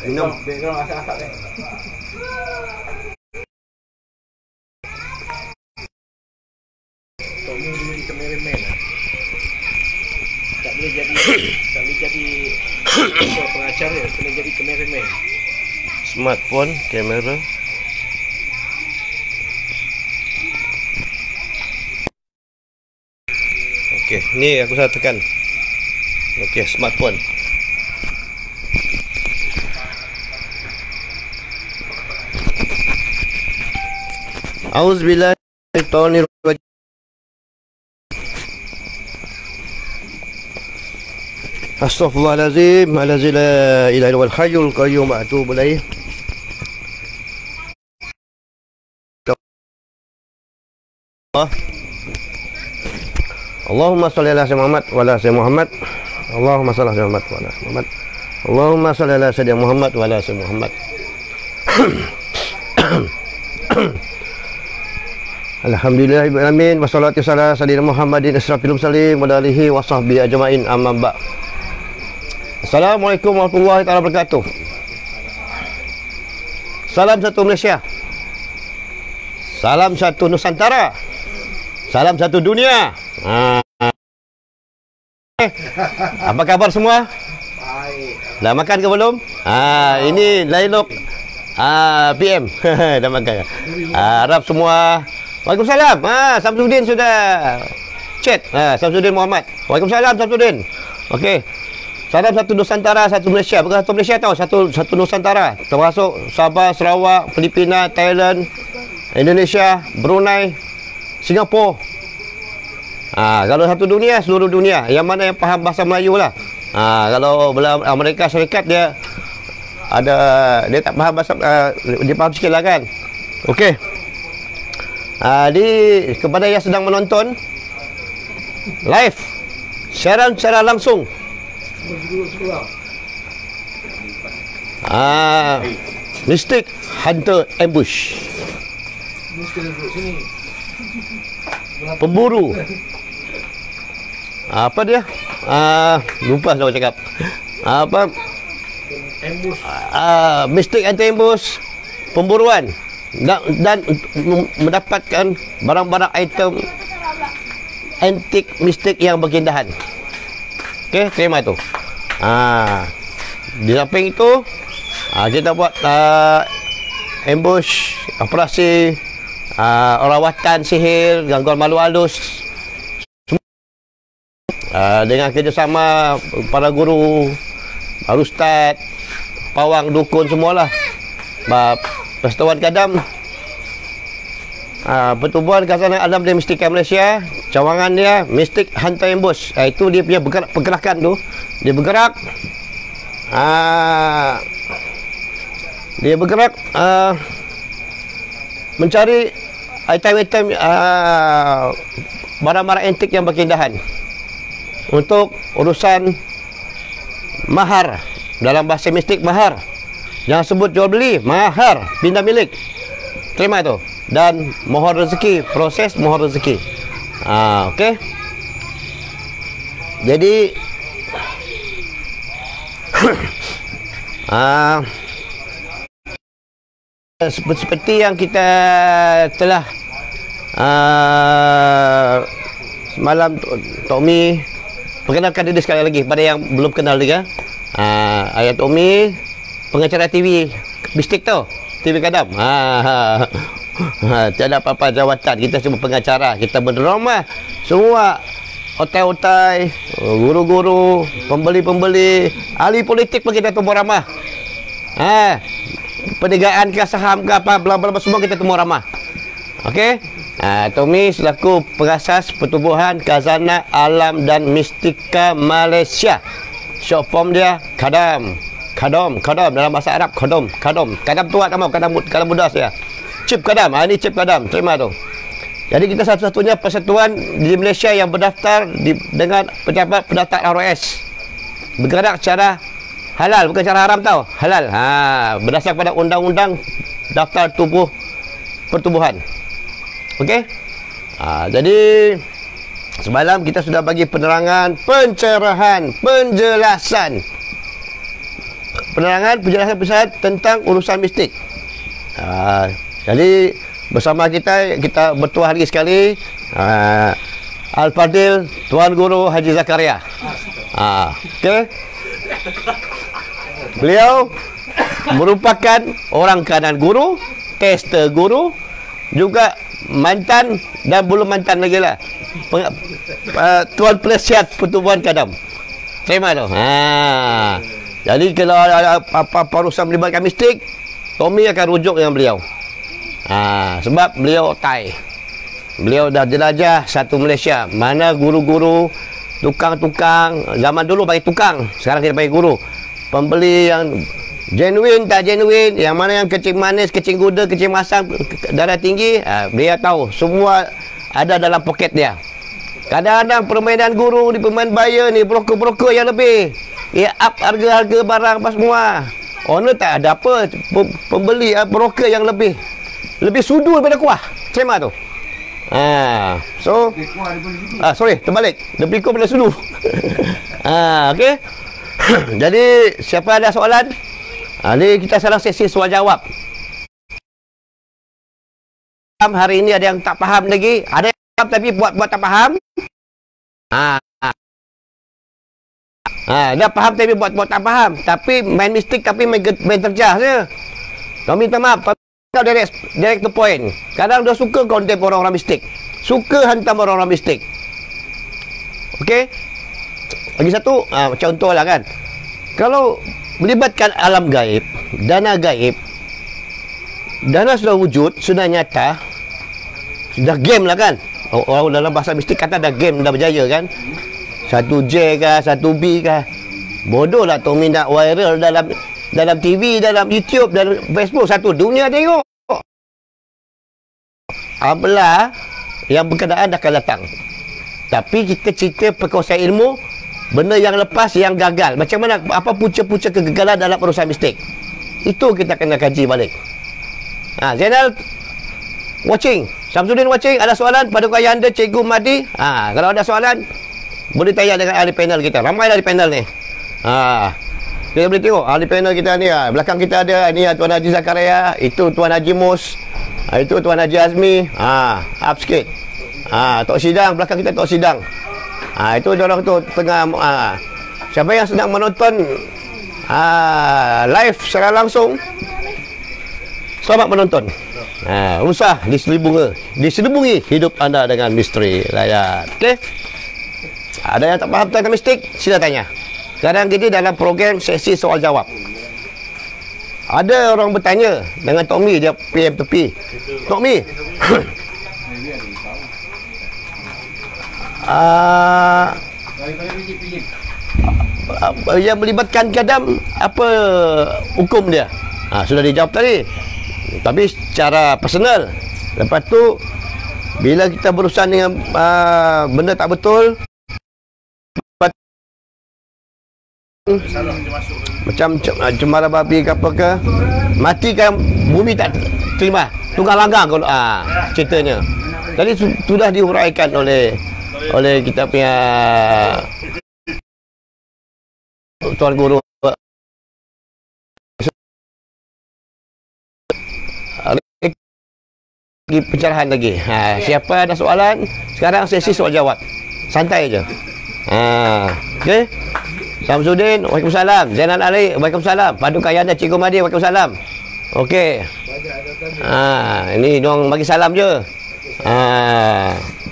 Minum. Background asap-asap ni. Tok ni boleh jadi kameraman lah. Tak boleh jadi pengacara, kena jadi kameraman. Smartphone, kamera. Okey, ni aku salah tekan. Okey, smartphone. Auzubillahi minasyaitonir rajim. Astaghfirullahalazim, allazi la ilaha illal hayyul qayyum wa atubu ilaih. Allahumma shalli ala sayyidina Muhammad wa ala sayyidina Muhammad. Allahumma shalli ala sayyidina Muhammad wa ala sayyidina Muhammad. Allahumma shalli ala sayyidina Muhammad wa ala sayyidina Muhammad. Alhamdulillahirabbil alamin wassalatu wassalamu ala sayyidina Muhammadin asyrafil mursalin wa alihi wa sahbihi ajmain, amma ba'd. Assalamualaikum warahmatullahi wabarakatuh. Salam satu Malaysia. Salam satu Nusantara. Salam satu dunia. Apa kabar semua? Baik. Dah makan ke belum? Ini Lailok PM. Dah makan. Harap semua. Waalaikumsalam. Samsudin sudah chat. Samsudin Muhammad. Waalaikumsalam Samsudin. Okey. Salam satu Nusantara, satu Malaysia. Bukan satu Malaysia tau, satu Nusantara. Termasuk Sabah, Sarawak, Filipina, Thailand, Indonesia, Brunei, Singapura. Kalau satu dunia, seluruh dunia. Yang mana yang faham bahasa Melayu lah. Kalau Amerika Syarikat dia tak faham bahasa, dia faham sikit lah kan. Okey. Kepada yang sedang menonton live, siaran secara langsung. Mystic Hunter Ambush. Pemburu. Apa dia? Lupa saya cakap. Apa? Ambush. Mystic Hunter Ambush. Pemburuan. Dan mendapatkan barang-barang item antik mistik yang berkeindahan. Okey, terima tu. Di samping itu kita buat ambush, operasi rawatan sihir, gangguan malu halus, dengan kerjasama para guru, ustaz, pawang, dukun semualah. Persatuan Kadam, Pertubuhan Khazanah Alam dan Mistika Malaysia, cawangan dia Mystic Hunter Ambush. Itu dia punya pergerakan tu. Dia bergerak, mencari item-item, barang-barang antik yang berkeindahan untuk urusan mahar. Dalam bahasa mistik, mahar. Jangan sebut jual beli, mahar, pindah milik. Terima tu. Dan mohon rezeki, proses mohon rezeki. Okey. Jadi seperti yang kita telah semalam Tommy perkenalkan diri sekali lagi pada yang belum kenal dia. Ayat Tommy pengacara TV Bistik tu, TV Kadam. Tiada apa-apa jawatan, kita cuma pengacara. Kita berdrama. Semua otai-otai, guru-guru, pembeli-pembeli, ahli politik pun kita tumbuh ramah. Perniagaan ke saham ke apa, bla bla bla, semua kita tumbuh ramah. Okey. Tommy selaku pengasas Pertubuhan Khazanah Alam dan Mistika Malaysia. Short form dia Kadam. Kadam dalam bahasa Arab, Kadam tua tak mau, Kadam muda saya. Chip Kadam, ini Chip Kadam, terima tu. Jadi kita satu-satunya persatuan di Malaysia yang berdaftar dengan pejabat pendaftar ROS. Bergerak secara halal, bukan cara haram tau, halal. Berdasar pada undang-undang daftar tubuh pertubuhan. Okey. Jadi Semalam kita sudah bagi penerangan, pencerahan, penjelasan. Penjelasan tentang urusan mistik. Jadi bersama kita bertuah lagi sekali Al-Fadil Tuan Guru Haji Zakaria. Okey. Beliau merupakan orang kanan guru, tester guru, juga mantan dan belum mantan lagi lah Tuan Penasihat Pertubuhan Kadam. Terima tu. Jadi kalau ada apa-apa urusan melibatkan mistik, Tommy akan rujuk dengan beliau. Sebab beliau Thai. Beliau dah jelajah satu Malaysia. Mana guru-guru, tukang-tukang, zaman dulu bagi tukang, sekarang kita bagi guru. Pembeli yang genuine tak genuine, yang mana yang kecing manis, kecing guda, kecing masam, darah tinggi, beliau tahu. Semua ada dalam poket dia. Kadang-kadang permainan guru ni, pemain bayar ni, broker-broker yang lebih. Up harga-harga barang apa semua. Owner tak ada apa, pembeli broker yang lebih sudu daripada kuah. Terima tu. Sorry, terbalik. Lebih kuah daripada sudu. Okey. Jadi siapa ada soalan? Ni kita salah sesi soal jawab. Hari ini ada yang tak faham lagi, ada yang faham tapi buat tak faham. Dah faham tapi buat tak faham. Tapi main mistik tapi main terjah je. Kau minta maaf, kau direct to point. Kadang dia suka konten orang-orang mistik, suka hantam orang-orang mistik. Okey. Lagi satu, contoh lah kan, kalau melibatkan alam gaib, dana gaib, dana sudah wujud, sudah nyata, sudah game lah kan. Orang dalam bahasa mistik kata dah game, dah berjaya kan. 1J kah, 1B kah. Bodoh lah Tommy nak viral dalam TV, dalam YouTube, dalam Facebook, satu dunia tengok. Apalah yang berkenaan dah akan datang. Tapi kita cerita perkongsian ilmu, benda yang lepas, yang gagal. Macam mana, apa punca-punca kegagalan dalam urusan mistik. Itu kita kena kaji balik. Zainal watching, Samsudin watching, ada soalan pada ayah anda Cikgu Mahdi? Kalau ada soalan, boleh tanya dengan ahli panel kita. Ramai ahli panel ni. Kita boleh tengok ahli panel kita ni. Belakang kita ada ni Tuan Haji Zakaria, itu Tuan Haji Mus, itu Tuan Haji Azmi. Up sikit. Tok Sidang, belakang kita Tok Sidang. Itu orang tu tengah. Siapa yang sedang menonton live secara langsung, selamat menonton. Usah diselubungi hidup anda dengan misteri layar. Okey. Ada yang tak faham tentang mistik, sila tanya. Sekarang kita dalam program sesi soal jawab. Ada orang bertanya dengan Tommy, dia PM tepi. Tommy, yang melibatkan kadam, apa hukum dia? Sudah dijawab tadi. Tapi secara personal. Lepas tu, bila kita berurusan dengan benda tak betul, macam cemara babi ke apa ke, matikan bumi tak terima, tunggang langgang kalau ceritanya. Tadi sudah dihuraikan oleh kita punya Tuan Guru. Pencerahan lagi. Siapa ada soalan? Sekarang sesi soal jawab. Santai aja. Okey. Samsudin, waalaikumsalam. Zainal Ali, waalaikumsalam. Paduka Yanda Cikgu Mahdi, waalaikumsalam. Okey. Ini diorang bagi salam je.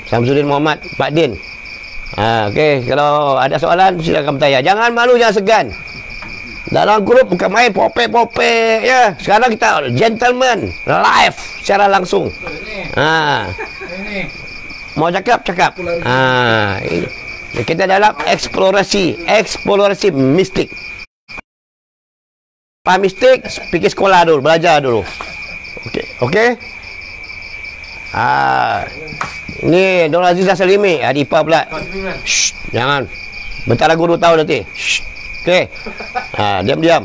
Samsudin Muhammad, Pak Din. Okey, kalau ada soalan silakan bertanya. Jangan malu, jangan segan. Dalam grup bukan main popek-popek ya. Sekarang kita gentleman, live secara langsung. Mau cakap. Kita dalam eksplorasi mistik. Faham mistik, pergi sekolah dulu, belajar dulu. Okey. Ni Dr. Azizah Salimi, Adipa pula. Shh, jangan. Bentar guru tahu nanti. Shh. Okey. Diam-diam.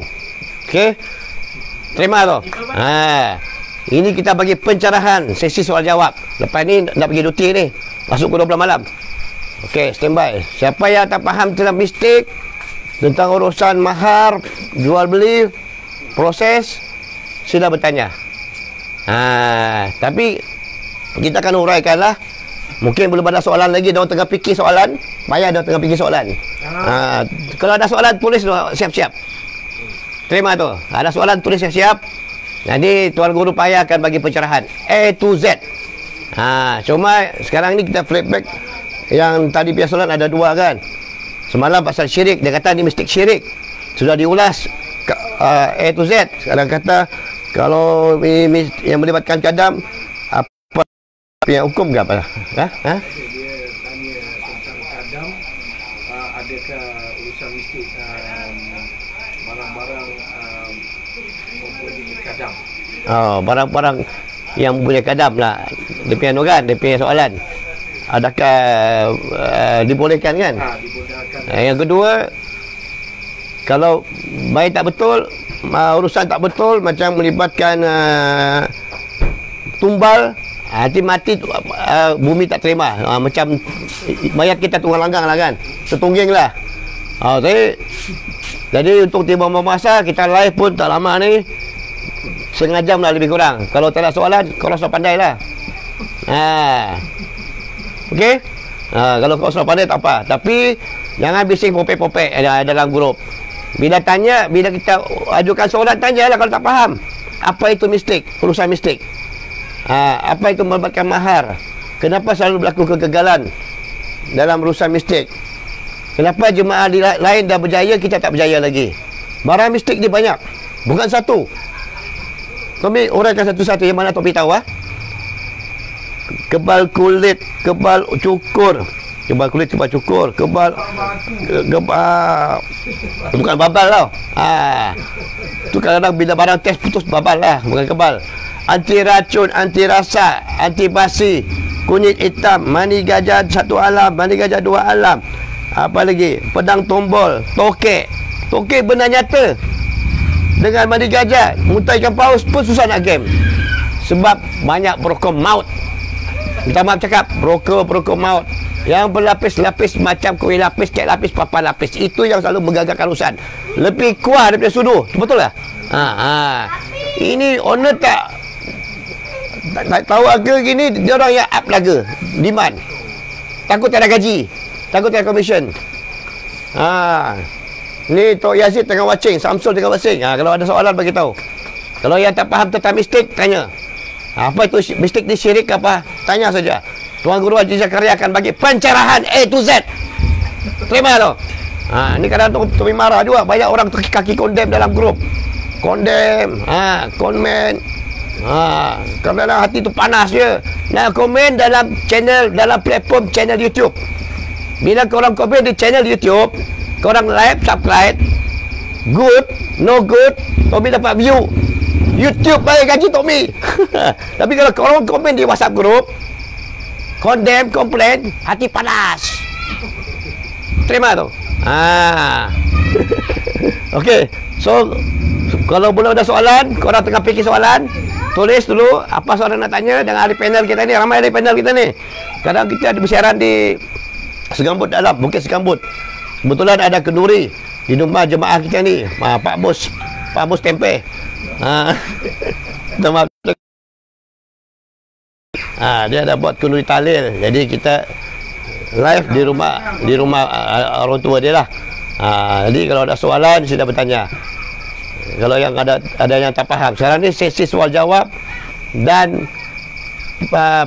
Okey. Terima tu. Ini kita bagi pencerahan sesi soal jawab. Lepas ni nak pergi duty ni. Masuk ke 12 malam. Okey, standby. Siapa yang tak faham tentang mistik, tentang urusan mahar, jual beli, proses, sila bertanya. Tapi kita akan uraikanlah. Mungkin belum ada soalan lagi, dia tengah fikir soalan. Payah dia tengah fikir soalan. Kalau ada soalan, tulis siap-siap. Terima tu. Ada soalan, tulis siap-siap. Jadi Tuan Guru Payah akan bagi pencerahan A to Z. Cuma sekarang ni kita flashback. Yang tadi punya soalan ada dua kan. Semalam pasal syirik, dia kata ni mistik syirik. Sudah diulas A to Z. Sekarang kata kalau yang melibatkan kadam, apa yang hukum ke apa? Dia tanya tentang kadam, adakah urusan mistik barang-barang mempunyai kadam? Barang-barang yang mempunyai kadam lah. Dia punya kan, dia punya soalan. Adakah dibolehkan kan? Dibolehkan. Yang kedua, kalau main tak betul, urusan tak betul, macam melibatkan tumbal, hati mati, bumi tak terima. Macam mayat kita tunggang langgang lah kan, tertungging lah. Jadi untuk tiba masa kita live pun tak lama ni, setengah jam lah lebih kurang. Kalau tak ada soalan, kau rasa pandai lah. Okey. Kalau kau rasa pandai tak apa. Tapi jangan bising popek-popek dalam grup. Bila kita ajukan soalan, tanyalah kalau tak faham. Apa itu mistik? Urusan mistik. Apa itu melibatkan mahar? Kenapa selalu berlaku kegagalan dalam urusan mistik? Kenapa jemaah lain dah berjaya, kita tak berjaya lagi? Barang mistik ni banyak. Bukan satu. Kami uraikan satu-satu. Yang mana Topi tahu? Kebal kulit, kebal cukur. Kebal kulit, kebal cukur. Kebal bukan babal tau. Tu kadang-kadang bila barang test putus babal lah. Bukan kebal. Anti racun, anti rasa, anti basi, kunyit hitam, mani gajah satu alam, mani gajah dua alam. Apa lagi? Pedang tombol, tokek. Tokek benar nyata. Dengan mani gajah, muntah ikan paus pun susah nak game. Sebab banyak broker maut. Minta maaf cakap, broker maut. Yang berlapis-lapis macam kuih lapis, kek lapis, papan lapis. Itu yang selalu menggagalkan urusan. Lebih kuat daripada sudu. Betul tak? Ini owner tak tahu harga gini, dia orang yang up harga. Demand. Takut tak ada gaji. Takut tak ada commission. Ni Tok Yazid tengah watching, Samsul tengah watching. Kalau ada soalan bagi tahu. Kalau yang tak faham tentang mistik, tanya. Apa itu mistik ni, syirik ke apa? Tanya saja. Tuan Guru Haji Zakaria akan bagi pencerahan A to Z. Terima tu. Ni kadang-kadang Tomi marah juga. Banyak orang kaki condemn dalam grup. Condemn, komen. Kadang-kadang hati tu panas je. Nak komen dalam channel, dalam platform channel YouTube. Bila korang komen di channel YouTube, korang like, subscribe, good, no good, Tommy dapat view. YouTube bayar gaji Tommy. Tapi kalau korang komen di WhatsApp group, condemn, komplain, hati panas. Terima tu. Okey. So, kalau belum ada soalan, korang tengah fikir soalan, tulis dulu apa soalan nak tanya. Dengan ahli panel kita ni, ramai ahli panel kita ni. Kadang kita ada bersiaran di Segambut dalam, Bukit Segambut. Kebetulan ada kenduri di rumah jemaah kita ni, Pak Bos tempe. Dia ada buat kenduri talil. Jadi kita live di rumah orang tua dia lah. Jadi kalau ada soalan, sudah bertanya. Kalau yang ada yang tak faham. Sekarang ni sesi soal jawab dan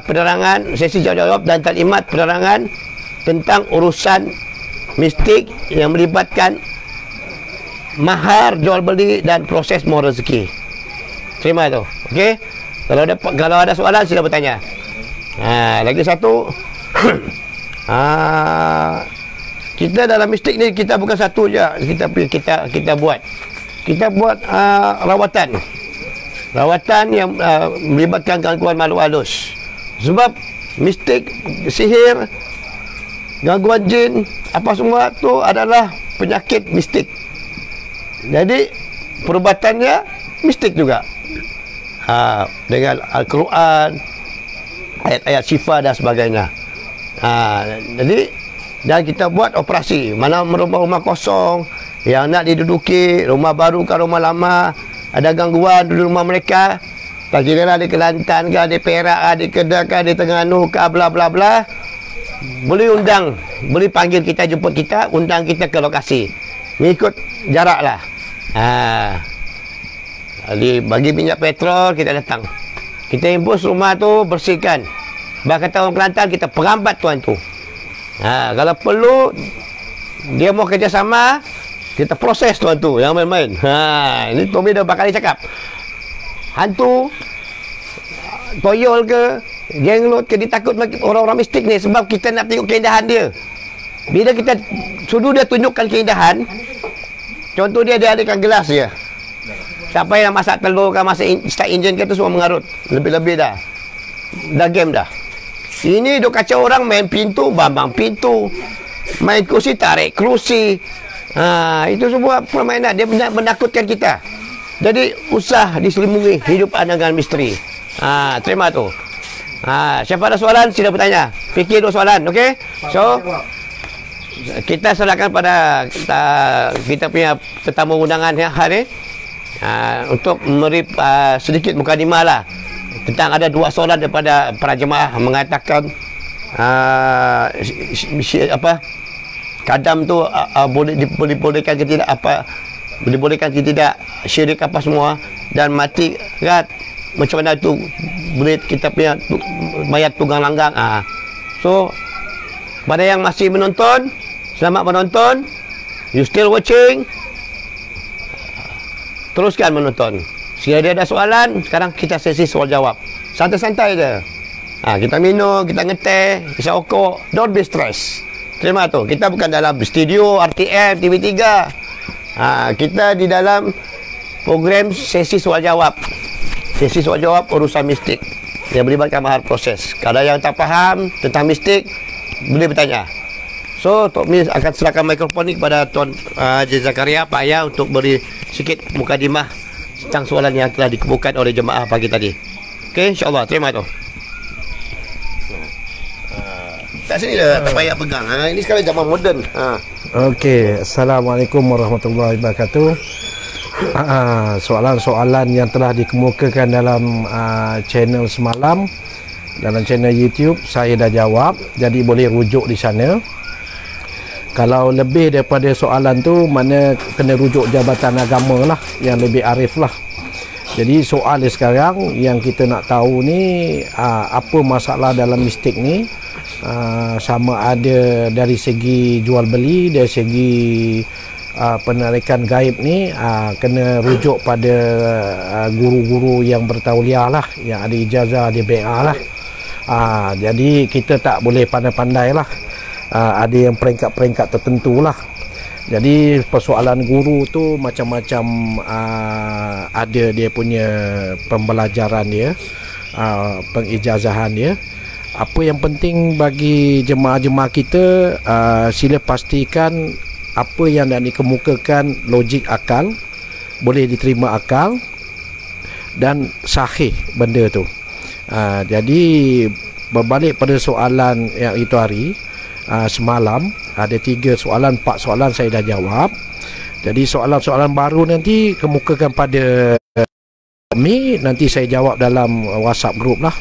penerangan, sesi jawab dan taklimat penerangan tentang urusan mistik yang melibatkan mahar, jual beli dan proses mau rezeki. Terima tu. Okey. Kalau ada soalan, sila bertanya. Lagi satu. Kita dalam mistik ni, kita bukan satu je kita buat. Kita buat rawatan yang melibatkan gangguan makhluk halus. Sebab mistik, sihir, gangguan jin, apa semua tu adalah penyakit mistik. Jadi perubatannya mistik juga. Dengan Al-Quran, ayat-ayat syifa dan sebagainya. Jadi dan kita buat operasi. Mana rumah-rumah kosong yang nak diduduki, rumah baru ke rumah lama, ada gangguan di rumah mereka, tak kira lah di Kelantan ke, di Perak ke, di Kedah ke, di Terengganu ke, bla bla bla, boleh undang, boleh panggil kita, jemput kita, undang kita ke lokasi, mengikut jarak lah. Bagi minyak petrol, kita datang, kita impus rumah tu, bersihkan. Bah kata orang Kelantan, kita perambat tuan tu. Kalau perlu dia mau kerjasama, kita proses tuan tu, yang main-main. Ini Tommy dah bakal cakap, hantu toyol ke, genglot ke, dia takut orang-orang mistik ni, sebab kita nak tengok keindahan dia. Bila kita suruh dia tunjukkan keindahan, contoh dia adakan gelas dia, siapa yang masak telur ke, masak start enjin ke, tu semua mengarut, lebih-lebih dah game dah. Ini duk kacau orang main pintu, bambang pintu, main kerusi, tarik kerusi. Itu semua permainan. Dia menakutkan kita. Jadi usah diselimungi hidup anda dengan misteri. Terima tu. Siapa ada soalan, sila bertanya. Fikir dua soalan, okey? So kita serahkan pada kita punya tetamu undangan hari untuk memberi sedikit mukadimah lah tentang ada dua soalan daripada para jemaah mengatakan kadam tu bolehkan ke tidak, dibolehkan ke tidak, syirik apa semua, dan mati kan, macam mana tu boleh kita punya mayat tunggang langgang. So pada yang masih menonton, selamat menonton. You still watching, teruskan menonton. Jika dia ada soalan, sekarang kita sesi soal jawab, santai-santai je. Kita minum, kita ngeteh, kita okok, don't be stress. Terima tu. Kita bukan dalam studio RTM TV3. Kita di dalam program sesi soal jawab. Sesi soal jawab urusan mistik yang melibatkan mahal proses. Kalau yang tak faham tentang mistik, boleh bertanya. So, Tok Mis akan serahkan mikrofon ni kepada Tuan Haji Zakaria, Pak Ayah, untuk beri sikit mukadimah tentang soalan yang telah dikemukakan oleh jemaah pagi tadi. Okey, insyaAllah. Terima kasih. Kat sini lah, tak payah pegang. Ini sekarang zaman moden. Okey, Assalamualaikum warahmatullahi wabarakatuh. Soalan-soalan yang telah dikemukakan dalam channel semalam, dalam channel YouTube, saya dah jawab. Jadi boleh rujuk di sana. Kalau lebih daripada soalan tu, mana kena rujuk Jabatan Agama lah, yang lebih arif lah. Jadi soal sekarang yang kita nak tahu ni, apa masalah dalam mistik ni, sama ada dari segi jual beli, dari segi penarikan gaib ni, kena rujuk pada guru-guru yang bertauliah lah, yang ada ijazah, ada BA lah. Jadi kita tak boleh pandai-pandai lah. Ada yang peringkat-peringkat tertentu lah. Jadi persoalan guru tu macam-macam, ada dia punya pembelajaran dia, pengijazahan dia. Apa yang penting bagi jemaah-jemaah kita, sila pastikan apa yang nak dikemukakan logik akal, boleh diterima akal dan sahih benda tu. Jadi berbalik pada soalan yang itu hari, semalam ada 3 soalan, 4 soalan saya dah jawab. Jadi soalan-soalan baru nanti kemukakan pada kami, nanti saya jawab dalam WhatsApp group lah.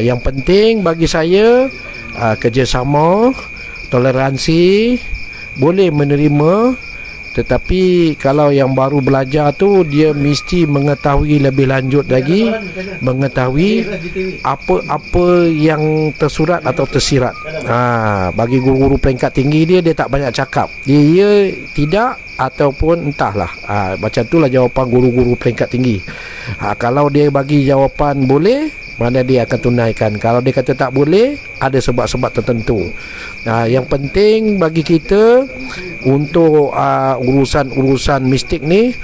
Yang penting bagi saya, kerjasama, toleransi, boleh menerima. Tetapi kalau yang baru belajar tu, dia mesti mengetahui lebih lanjut lagi, mengetahui apa-apa yang tersurat atau tersirat. Bagi guru-guru peringkat tinggi dia tak banyak cakap. Dia tidak ataupun entahlah. Macam itulah jawapan guru-guru peringkat tinggi. Kalau dia bagi jawapan boleh, mana dia akan tunaikan. Kalau dia kata tak boleh, ada sebab-sebab tertentu. Yang penting bagi kita untuk urusan-urusan mistik ni,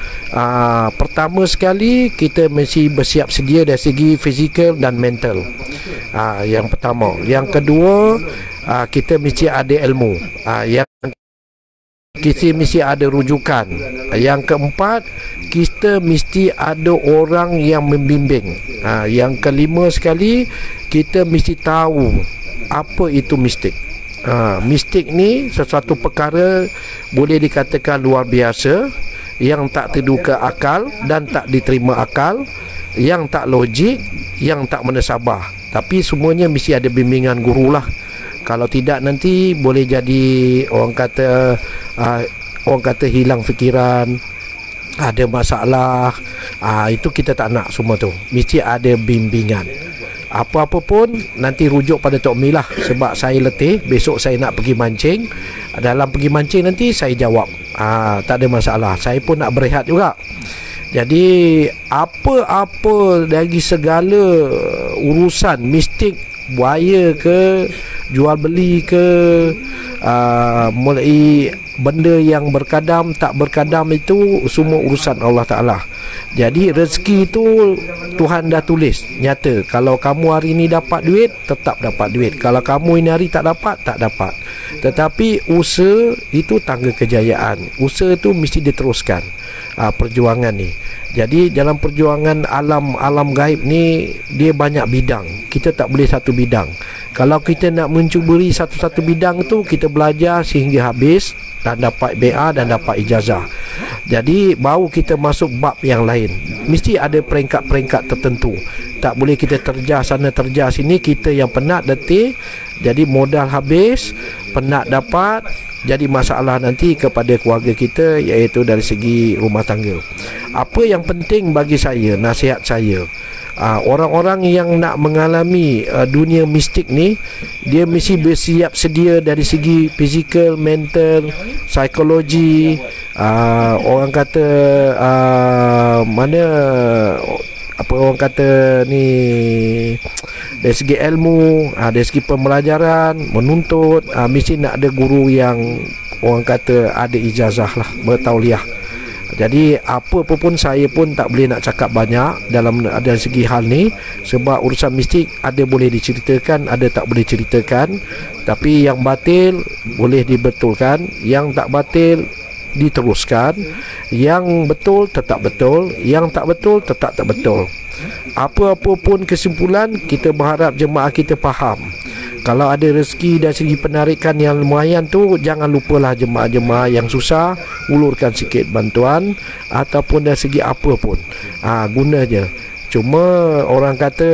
pertama sekali kita mesti bersiap sedia dari segi fizikal dan mental. Yang pertama. Yang kedua, kita mesti ada ilmu. Yang kita mesti ada rujukan. Yang keempat, kita mesti ada orang yang membimbing. Yang kelima sekali, kita mesti tahu apa itu mistik. Mistik ni sesuatu perkara boleh dikatakan luar biasa, yang tak terduga akal dan tak diterima akal, yang tak logik, yang tak menasabah. Tapi semuanya mesti ada bimbingan guru lah. Kalau tidak nanti boleh jadi orang kata hilang fikiran, ada masalah. Itu kita tak nak semua tu. Mesti ada bimbingan. Apa-apa pun nanti rujuk pada Tok Mi lah. Sebab saya letih, besok saya nak pergi mancing. Dalam pergi mancing nanti saya jawab. Tak ada masalah. Saya pun nak berehat juga. Jadi apa-apa dari segala urusan mistik, buaya ke, jual beli ke, mulai benda yang berkadam tak berkadam, itu semua urusan Allah Ta'ala. Jadi rezeki itu Tuhan dah tulis nyata. Kalau kamu hari ni dapat duit, tetap dapat duit. Kalau kamu ini hari tak dapat, tak dapat. Tetapi usaha itu tangga kejayaan. Usaha itu mesti diteruskan, perjuangan ni. Jadi dalam perjuangan alam gaib ni, dia banyak bidang. Kita tak boleh satu bidang. Kalau kita nak mencuburi satu-satu bidang tu, kita belajar sehingga habis dan dapat BA dan dapat ijazah. Jadi baru kita masuk bab yang lain. Mesti ada peringkat-peringkat tertentu. Tak boleh kita terjah sana terjah sini. Kita yang penat letih, jadi modal habis, penat dapat, jadi masalah nanti kepada keluarga kita, iaitu dari segi rumah tangga. Apa yang penting bagi saya, nasihat saya, orang-orang yang nak mengalami dunia mistik ni, dia mesti bersiap sedia dari segi fizikal, mental, psikologi. Orang kata apa orang kata ni, dari segi ilmu, dari segi pembelajaran, menuntut, mesti nak ada guru yang orang kata ada ijazah lah, bertauliah. Jadi apa-apa pun saya pun tak boleh nak cakap banyak dalam segi hal ni, sebab urusan mistik ada boleh diceritakan, ada tak boleh ceritakan. Tapi yang batil boleh dibetulkan, yang tak batil diteruskan, yang betul tetap betul, yang tak betul tetap tak betul. Apa-apa pun kesimpulan, kita berharap jemaah kita faham. Kalau ada rezeki dari segi penarikan yang lumayan tu, jangan lupalah jemaah-jemaah yang susah, ulurkan sikit bantuan. Ataupun dari segi apa pun, guna je. Cuma orang kata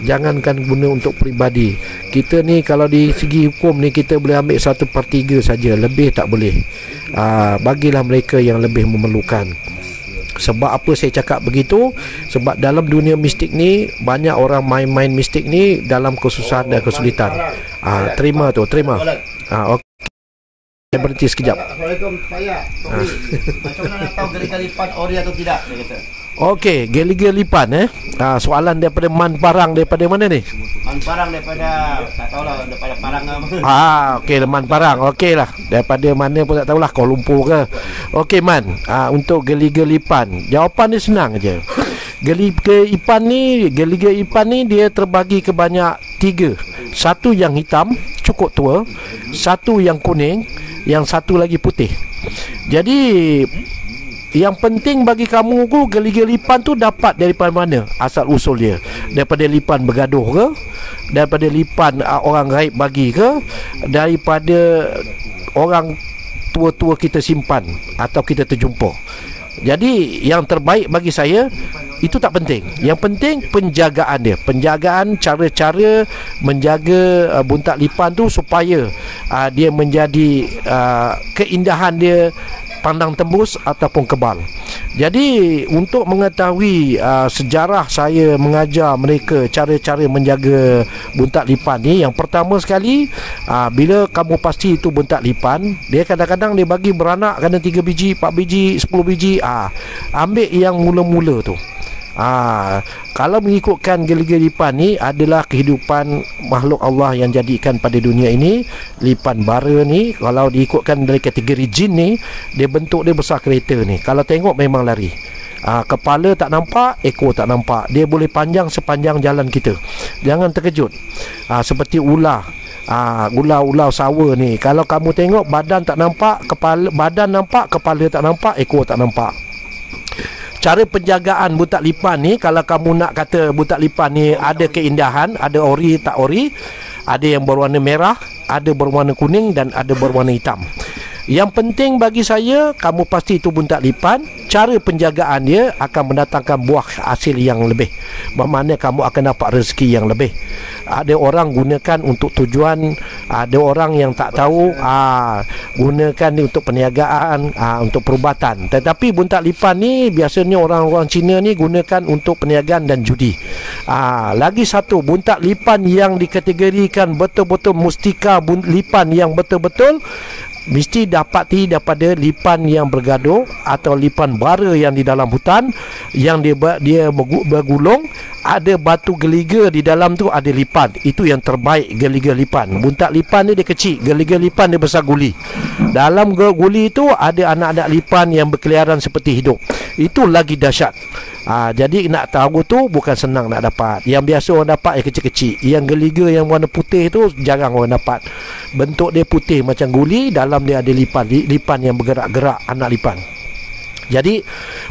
jangankan guna untuk peribadi. Kita ni kalau di segi hukum ni, kita boleh ambil 1/3 saja, lebih tak boleh. Bagilah mereka yang lebih memerlukan. Sebab apa saya cakap begitu? Sebab dalam dunia mistik ni, banyak orang main-main mistik ni dalam kesusahan dan kesulitan. Terima. Okey, berhenti sekejap. Assalamualaikum Pak. Macam mana nak tahu geliga lipan ori atau tidak, dia kata? Okey, geliga lipan soalan daripada Man Parang, daripada mana ni? Man Parang daripada, tak tahulah, daripada Parang apa. Okey, Man Parang. Okey lah, daripada mana pun tak tahulah, Kuala Lumpur ke. Okey Man, untuk geliga lipan, jawapan dia senang je. Geliga ipan ni dia terbagi ke banyak 3. Satu yang hitam, cukup tua. Satu yang kuning, yang satu lagi putih. Jadi yang penting bagi kamu tu, geliga lipan tu dapat daripada mana asal usul dia? Daripada lipan bergaduh ke? Daripada lipan orang gaib bagi ke? Daripada orang tua-tua kita simpan atau kita terjumpa? Jadi yang terbaik bagi saya itu tak penting. Yang penting penjagaan dia. Penjagaan, cara-cara menjaga buntak lipan tu supaya dia menjadi keindahan dia pandang tembus ataupun kebal. Jadi untuk mengetahui sejarah saya mengajar mereka cara-cara menjaga buntak lipan ni, yang pertama sekali, bila kamu pasti itu buntak lipan, dia kadang-kadang dia bagi beranak kena 3 biji, 4 biji, 10 biji. Ambil yang mula-mula tu. Kalau mengikutkan geliga lipan ni adalah kehidupan makhluk Allah yang jadikan pada dunia ini. Lipan bara ni, kalau diikutkan dari kategori jin ni, dia bentuk dia besar kereta ni. Kalau tengok memang lari. Kepala tak nampak, ekor tak nampak. Dia boleh panjang sepanjang jalan kita. Jangan terkejut. Seperti ular. Ular sawa ni, kalau kamu tengok badan tak nampak, badan nampak, kepala tak nampak, ekor tak nampak. Cara penjagaan buntak lipan ni, kalau kamu nak kata buntak lipan ni ada keindahan, ada ori tak ori, ada yang berwarna merah, ada berwarna kuning dan ada berwarna hitam. Yang penting bagi saya, kamu pasti itu buntak lipan. Cara penjagaan dia akan mendatangkan buah hasil yang lebih. Bermakna kamu akan dapat rezeki yang lebih. Ada orang gunakan untuk tujuan, ada orang yang tak tahu, gunakan ni untuk perniagaan, untuk perubatan. Tetapi buntak lipan ni biasanya orang-orang Cina ni gunakan untuk perniagaan dan judi. Lagi satu, buntak lipan yang dikategorikan betul-betul mustika lipan yang betul-betul, mesti dapati daripada lipan yang bergaduh atau lipan bara yang di dalam hutan, yang dia bergulung, ada batu geliga di dalam tu, ada lipan. Itu yang terbaik, geliga lipan. Buntak lipan ni dia kecil, geliga lipan dia besar guli. Dalam guli tu ada anak-anak lipan yang berkeliaran seperti hidup. Itu lagi dahsyat. Jadi nak tahu tu bukan senang nak dapat. Yang biasa orang dapat yang kecil-kecil. Yang geliga yang warna putih tu jarang orang dapat. Bentuk dia putih macam guli, dalam dia ada lipan yang bergerak-gerak, anak lipan. Jadi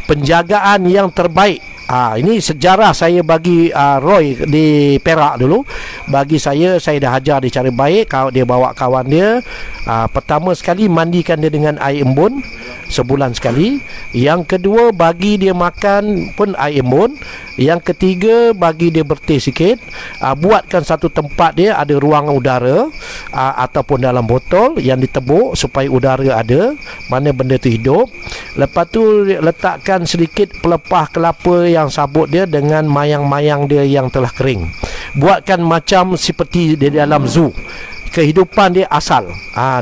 penjagaan yang terbaik, ini sejarah saya bagi Roy di Perak dulu. Bagi saya dah ajar dia cara baik. Kalau dia bawa kawan dia, pertama sekali mandikan dia dengan air embun sebulan sekali. Yang kedua, bagi dia makan pun air embun. Yang ketiga, bagi dia bertih sikit. Buatkan satu tempat dia ada ruang udara, ataupun dalam botol yang ditebuk supaya udara ada, mana benda tu hidup. Lepas tu letakkan sedikit pelepah kelapa yang sabut dia dengan mayang-mayang dia yang telah kering. Buatkan macam seperti di dalam zoo. Kehidupan dia asal,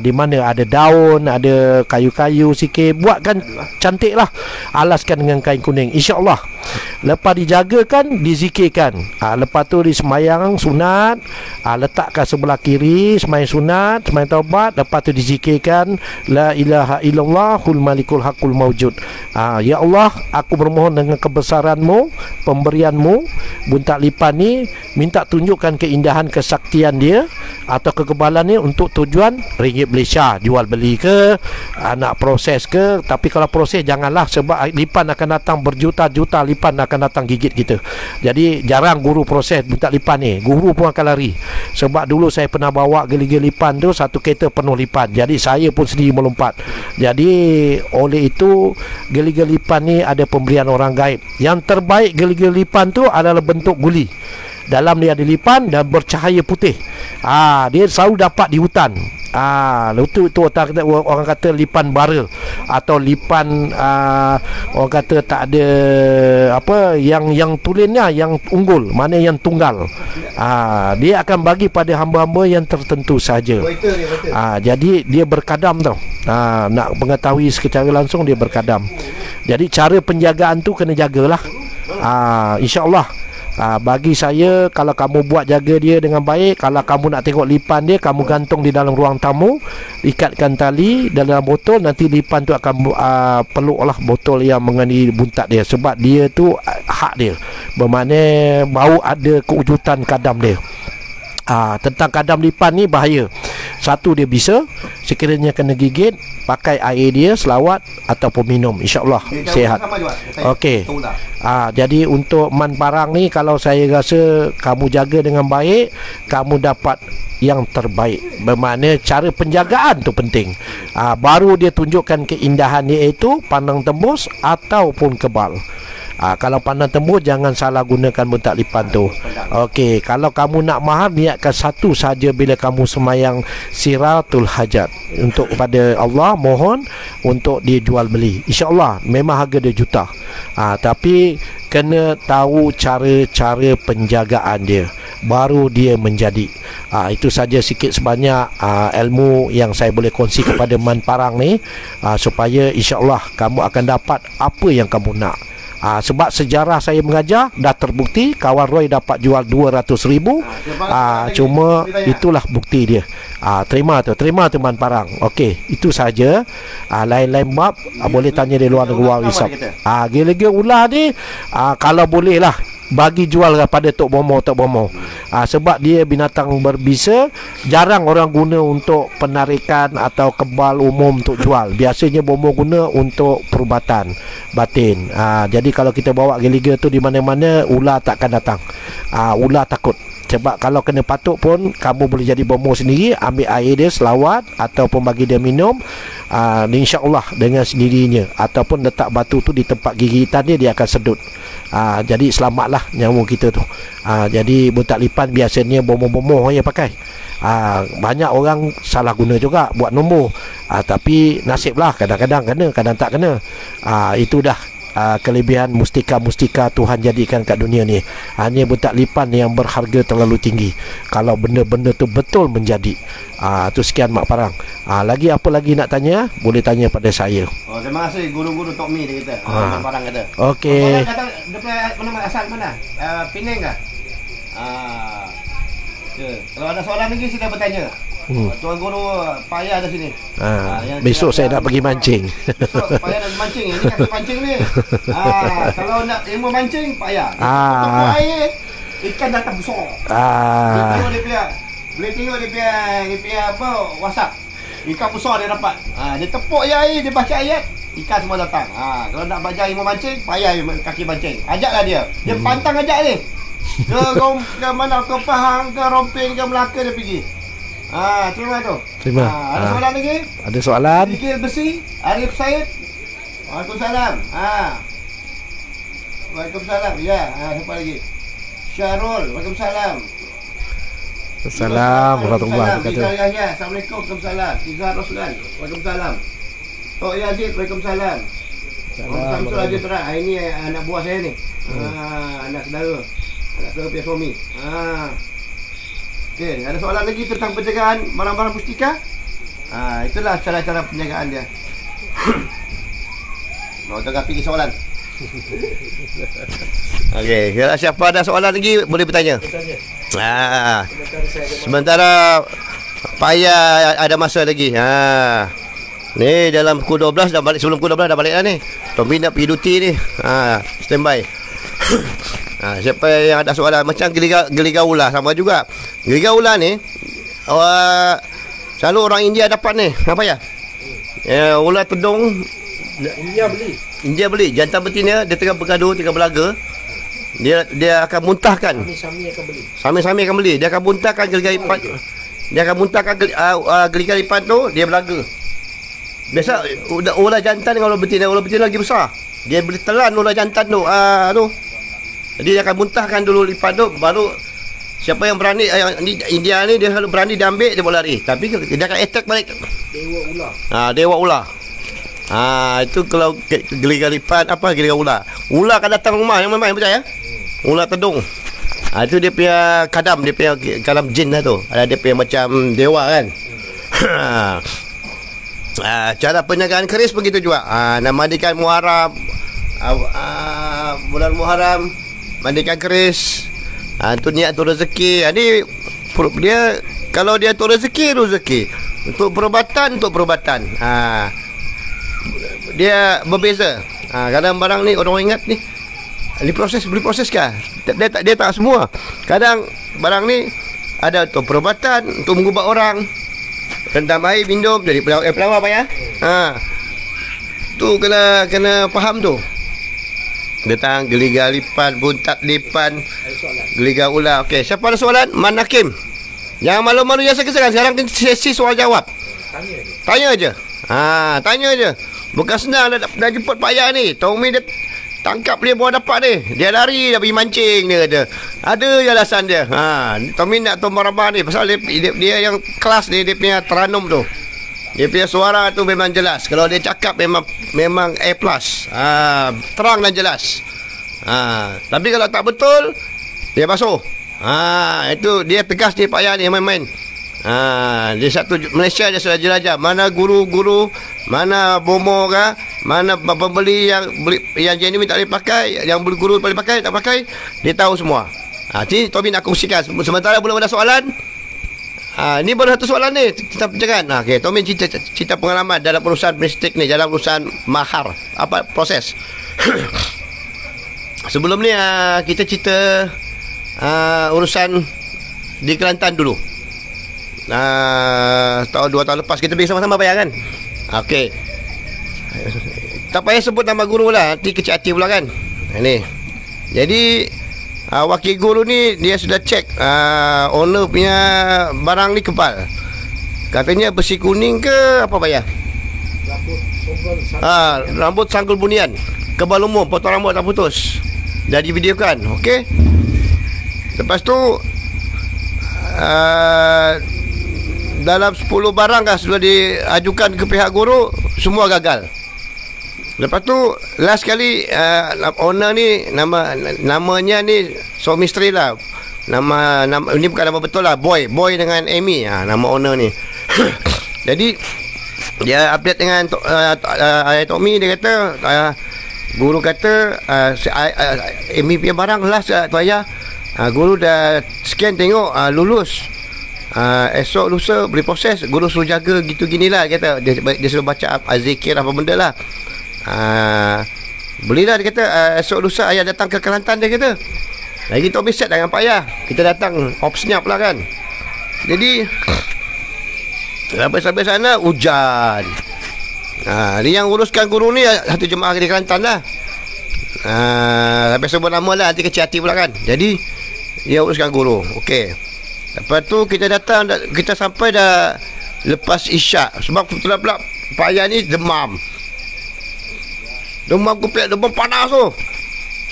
di mana ada daun, ada kayu-kayu sikit. Buatkan cantik lah, alaskan dengan kain kuning, InsyaAllah. Lepas dijagakan, dizikirkan. Lepas tu disemayang sunat, letakkan sebelah kiri, semayang sunat, semayang taubat. Lepas tu dizikirkan, La ilaha illallahul malikul hakul mawjud. Ya Allah, aku bermohon dengan kebesaranmu, pemberianmu, buntak lipan ni, minta tunjukkan keindahan kesaktian dia atau kekebalan ni untuk tujuan ringgit Malaysia, jual beli ke, nak proses ke. Tapi kalau proses janganlah, sebab lipan akan datang berjuta-juta lipan akan datang gigit kita. Jadi jarang guru proses buntak lipan ni, guru pun akan lari. Sebab dulu saya pernah bawa geliga lipan tu, satu kereta penuh lipan, jadi saya pun sendiri melompat. Jadi oleh itu geliga lipan ni ada pemberian orang gaib. Yang terbaik geliga lipan tu adalah bentuk guli. Dalam dia ada lipan dan bercahaya putih. Dia selalu dapat di hutan. Itu orang kata lipan bara, atau lipan orang kata tak ada apa yang tulennya yang unggul, mana yang tunggal. Dia akan bagi pada hamba-hamba yang tertentu saja. Jadi dia berkadam tau. Nak mengetahui secara langsung dia berkadam. Jadi cara penjagaan tu kena jagalah. InsyaAllah. Bagi saya, kalau kamu buat jaga dia dengan baik, kalau kamu nak tengok lipan dia, kamu gantung di dalam ruang tamu, ikatkan tali dalam botol, nanti lipan tu akan peluklah botol yang mengenai buntat dia, sebab dia tu hak dia, bermakna bau ada kewujudan kadam dia. Tentang kadam lipan ni bahaya. Satu, dia bisa, sekiranya kena gigit, pakai air dia, selawat ataupun minum, InsyaAllah sihat. Okey. Jadi untuk man parang ni, kalau saya rasa kamu jaga dengan baik, kamu dapat yang terbaik. Bermakna cara penjagaan tu penting. Baru dia tunjukkan keindahan dia, iaitu pandang tembus ataupun kebal. Kalau pandang tembus, jangan salah gunakan buntak lipan tu. Okey, kalau kamu nak mahal, niatkan satu saja bila kamu semayang siratul hajat, untuk kepada Allah, mohon untuk dia jual beli. InsyaAllah memang harga dia juta. Tapi kena tahu cara-cara penjagaan dia, baru dia menjadi. Itu saja sikit sebanyak ilmu yang saya boleh kongsi kepada man parang ni, supaya insyaAllah kamu akan dapat apa yang kamu nak. Sebab sejarah saya mengajar dah terbukti, kawan Roy dapat jual 200,000. Cuma itulah bukti dia. Terima tu man parang. Okey, itu saja. Lain-lain bab boleh tanya di luar ruang hisap. Gila-gila ular ni, kalau boleh lah bagi jual kepada Tok Bomo. Sebab dia binatang berbisa, jarang orang guna untuk penarikan atau kebal umum untuk jual. Biasanya Bomo guna untuk perubatan batin. Jadi kalau kita bawa geliga tu di mana-mana, ular takkan datang. Ular takut. Sebab kalau kena patuk pun kamu boleh jadi bomoh sendiri. Ambil air dia, selawat ataupun bagi dia minum, insya-Allah dengan sendirinya. Ataupun letak batu tu di tempat gigitan dia, dia akan sedut. Jadi selamatlah nyawa kita tu. Jadi buntak lipan biasanya bomoh-bomoh yang pakai. Banyak orang salah guna juga buat nombor. Tapi nasiblah, kadang-kadang kena, kadang tak kena. Itu dah kelebihan mustika-mustika Tuhan jadikan kat dunia ni. Hanya buntak lipan yang berharga terlalu tinggi. Kalau benda-benda tu betul menjadi. Tu sekian Mak Parang. Lagi apa lagi nak tanya? Boleh tanya pada saya. Terima kasih guru-guru Tok Mi dia kata. Mak Parang kata. Okey. Kata dia mana asal mana? Penang ke? Kalau ada soalan lagi sila bertanya. Tuan guru payah di sini. Besok saya nak pergi mancing. Besok payah nak mancing. Ini kaki pancing ni. Kalau nak ilmu mancing payah. Tepuk air, ikan datang besar. Boleh tengok dia punya apa WhatsApp. Ikan besar dia dapat. Dia tepuk je air, dia baca ayat, ikan semua datang. Kalau nak belajar ilmu mancing, payah kaki mancing. Ajaklah dia. Dia pantang ajak ni. Ke mana, ke Pahang, ke Rompin, ke Melaka dia pergi. Terima tu. Terima. Ada soalan lagi? Ada soalan? Fikir Besi, Arif Said. Waalaikumsalam. Waalaikumsalam. Ya, siapa lagi? Syarul. Waalaikumsalam. Assalamualaikum warahmatullahi wabarakatuh. Yahya. Assalamualaikum. Waalaikumsalam. Izhar Rasulan. Waalaikumsalam. Tok Yazid. Waalaikumsalam. Samsul Aziz Terang. Ini anak buah saya ni. Anak saudara. Anak saudara punya suami. Okey, ada soalan lagi tentang penjagaan barang-barang mustika? Itulah cara-cara penjagaan dia. Mau tengah pergi soalan. Okey, kalau siapa ada soalan lagi boleh bertanya. Sementara payah ada masa lagi. Ni dalam pukul 12 dah balik, sebelum pukul 12 dah balik dah ni. Tommy nak pergi duty ni. Standby. Siapa yang ada soalan macam geliga ular sama juga. Geliga ular ni selalu orang India dapat ni. Apa ya? Ular tedung India beli. Jantan betina dia tengah bergaduh, tengah belaga. Dia akan muntahkan. Sami-sami akan beli. Dia akan muntahkan geliga lipan. Dia akan muntahkan geliga lipan tu, dia belaga. Biasa ular jantan dengan ular betina lagi besar. Dia boleh telan ular jantan tu. Jadi dia akan muntahkan dulu lipan tu, baru siapa yang berani, India ni dia selalu berani dia ambil, dia boleh lari. Tapi dia akan attack balik. Dewa ular. Itu kalau geliga lipan, geliga ular. Ular akan datang rumah yang main percaya. Ular tedung. Itu dia punya kadam, dia punya kadam jin lah tu. Ada dia punya macam dewa kan. Cara penjagaan keris begitu juga. Nak mandikan Muharram, bulan Muharram, mandikan keris. Tu niat tu rezeki. Dia kalau dia tu rezeki. Untuk perubatan. Dia berbeza. Kadang barang ni orang ingat ni boleh proses kah? Dia tak semua. Kadang barang ni ada untuk perubatan, untuk mengubah orang. Rendam air, minum jadi pelawar apa ya? Tu kena faham tu. Tentang geliga lipan, buntat lipan, geliga ular. Okey, siapa ada soalan? Man Hakim. Jangan malu-malu yang sekarang. Sekarang sesi soal jawab. Tanya aja. Tanya aja. Bukan senang dah jemput Pak Ayah ni. Tommy dia tangkap dia bawa dapat ni. Dia lari dah pergi mancing dia kata. Ada je alasan dia. Tommy nak tombol rabah ni pasal dia yang kelas dia punya teranum tu. Dia punya suara tu memang jelas. Kalau dia cakap memang A+. Terang dan jelas. Tapi kalau tak betul, dia basuh. Itu dia tegas dia Pak Ayah ni main-main. Dia satu Malaysia dia sudah jelajah. Mana guru-guru, mana bomo kah, mana pembeli yang genuine tak boleh pakai, yang guru boleh pakai, tak pakai, dia tahu semua. Jadi Tommy nak kongsikan. Sementara belum ada soalan. Ini baru satu soalan ni kita penjagaan. Okey, Tommy cerita pengalaman dalam urusan mistik ni, dalam urusan mahar, apa proses. Sebelum ni kita cerita urusan di Kelantan dulu. Tahun 2 tahun lepas kita pergi sama-sama bayar kan. Okey. Tak payah sebut nama guru lah, nanti kecil hati pula kan. Ini. Jadi wakil guru ni dia sudah cek owner punya barang ni kebal. Katanya besi kuning ke apa payah? Rambut sanggul bunian, kebal umum, potong rambut tak putus. Dah divideokan. Okey. Lepas tu dalam 10 barang kan sudah diajukan ke pihak guru, semua gagal. Lepas tu last kali owner ni namanya ni so misteri lah. Nama ini bukan nama betul lah, Boy dengan Amy, nama owner ni. Jadi dia update dengan Ayah Tommy, dia kata guru kata Amy punya barang last tu ayah. Guru dah scan tengok lulus. Esok lusa boleh proses. Guru suruh jaga gitu ginilah kata. Dia suruh baca zikir apa benda lah. Bolehlah dia kata esok lusa ayah datang ke Kelantan, dia kata. Lagi kita habis set dengan Pak Ayah. Kita datang senyap lah kan. Jadi sampai sana hujan. Dia yang uruskan guru ni satu jemaah di Kelantan lah. Sampai sebut nama lah, nanti kecil hati pula kan. Jadi dia uruskan guru. Okey. Lepas tu kita datang, kita sampai dah lepas isyak. Sebab kebetulan pula Pak Ayah ni demam kupiak, demam panas tu.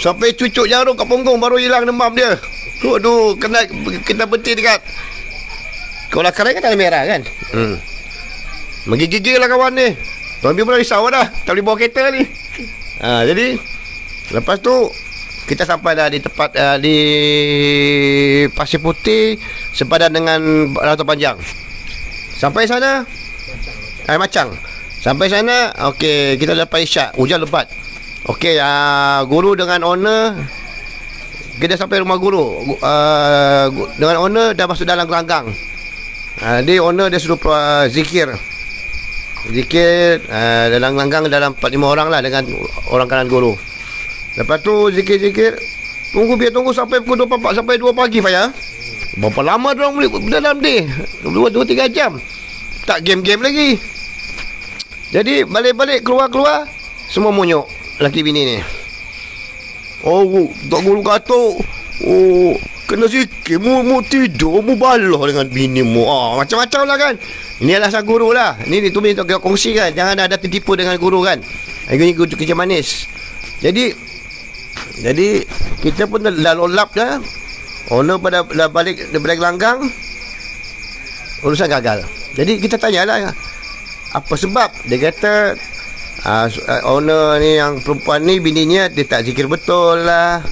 Sampai cucuk jarum kat punggung baru hilang demam dia. Aduh, kena berhenti dekat sekolah keren kan, tanah merah kan. Menggigil lah kawan ni. Tuan Bi pun risau dah, tak boleh bawa kereta ni. Jadi lepas tu kita sampai dah di tempat di Pasir Putih sepadan dengan Rantau Panjang. Sampai sana Macang. Sampai sana okey, kita lepas isyak, hujan lebat. Okey, guru dengan owner kita sampai rumah guru. Dengan owner dah masuk dalam gelanggang. Dia owner dia suruh zikir dalam gelanggang dalam 4-5 orang lah dengan orang kanan guru. Lepas tu zikir biar tunggu sampai pukul 2 sampai 2 pagi Faya. Berapa lama diorang boleh dalam ni? 2-3 jam. Tak game-game lagi. Jadi balik-balik keluar semua munyuk laki bini ni. Tak guru kata kena zikir, mu tidur, mu balah dengan bini mu. Macam-macam lah kan. Ini adalah sang guru lah. Ini tu minta kongsi kan. Jangan ada tertipu dengan guru kan. Ini guru kerja manis. Jadi kita pun dah lolap dah. Owner pada dah balik daripada gelanggang, urusan gagal. Jadi kita tanyalah apa sebab. Dia kata owner ni yang perempuan ni, bininya dia tak zikir betul lah.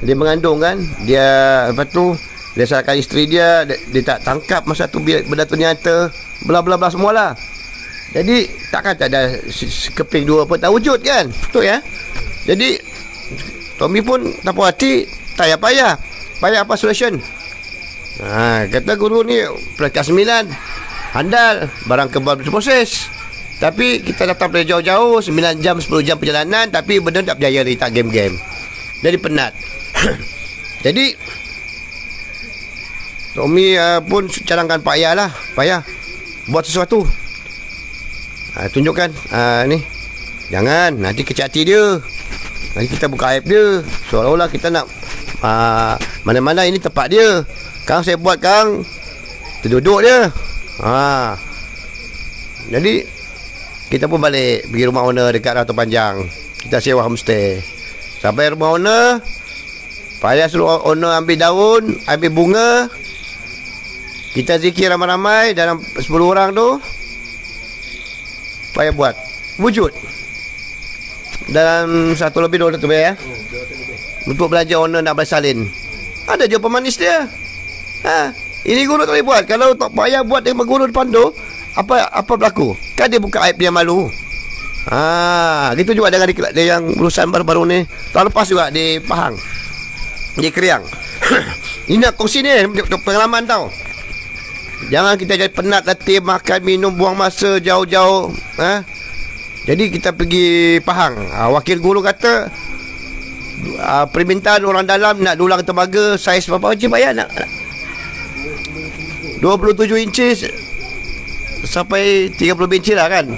Dia mengandung kan. Lepas tu dia salahkan isteri dia tak tangkap masa tu benda tu nyata, bla bla bla semualah. Jadi takkan tak ada sekeping dua pun tak wujud kan. Betul ya. Jadi Tommy pun tak puas hati, tak payah apa solution. Kata guru ni peringkat 9, handal, barang kebal berproses. Tapi kita datang dari jauh-jauh, 9 jam 10 jam perjalanan, tapi benda tak berjaya lagi, tak game-game. Jadi penat. Jadi Tommy pun cadangkan Pak Ayah lah. Pak Ayah, buat sesuatu. Tunjukkan ni. Jangan, nanti kecil hati dia. Nanti kita buka aib dia. Seolah-olah kita nak mana-mana ini tempat dia. Kang saya buat Kang terduduk dia. Jadi kita pun balik pergi rumah owner dekat Rantau Panjang. Kita sewa homestay. Sampai rumah owner, Pak Ayah suruh owner ambil daun, ambil bunga. Kita zikir ramai-ramai dalam 10 orang tu. Pak Ayah buat wujud dalam 1 lebih 2 lebih ya. Untuk belanja owner nak bersalin. Ada je pemanis dia. Ini guru tak boleh buat. Kalau tak Pak Ayah buat dengan guru depan tu, apa berlaku? Kan dia buka aib dia malu. Gitu juga dengan dia yang urusan baru-baru ni. Tahun lepas juga di Pahang, di Kriang. Ini nak kongsi ni pengalaman tau. Jangan kita jadi penat, letih, makan, minum, buang masa jauh-jauh. Jadi kita pergi Pahang. Wakil guru kata permintaan orang dalam nak dulang tembaga saiz berapa inci Pak Ayah nak? 27 inci sampai 30 inci lah kan.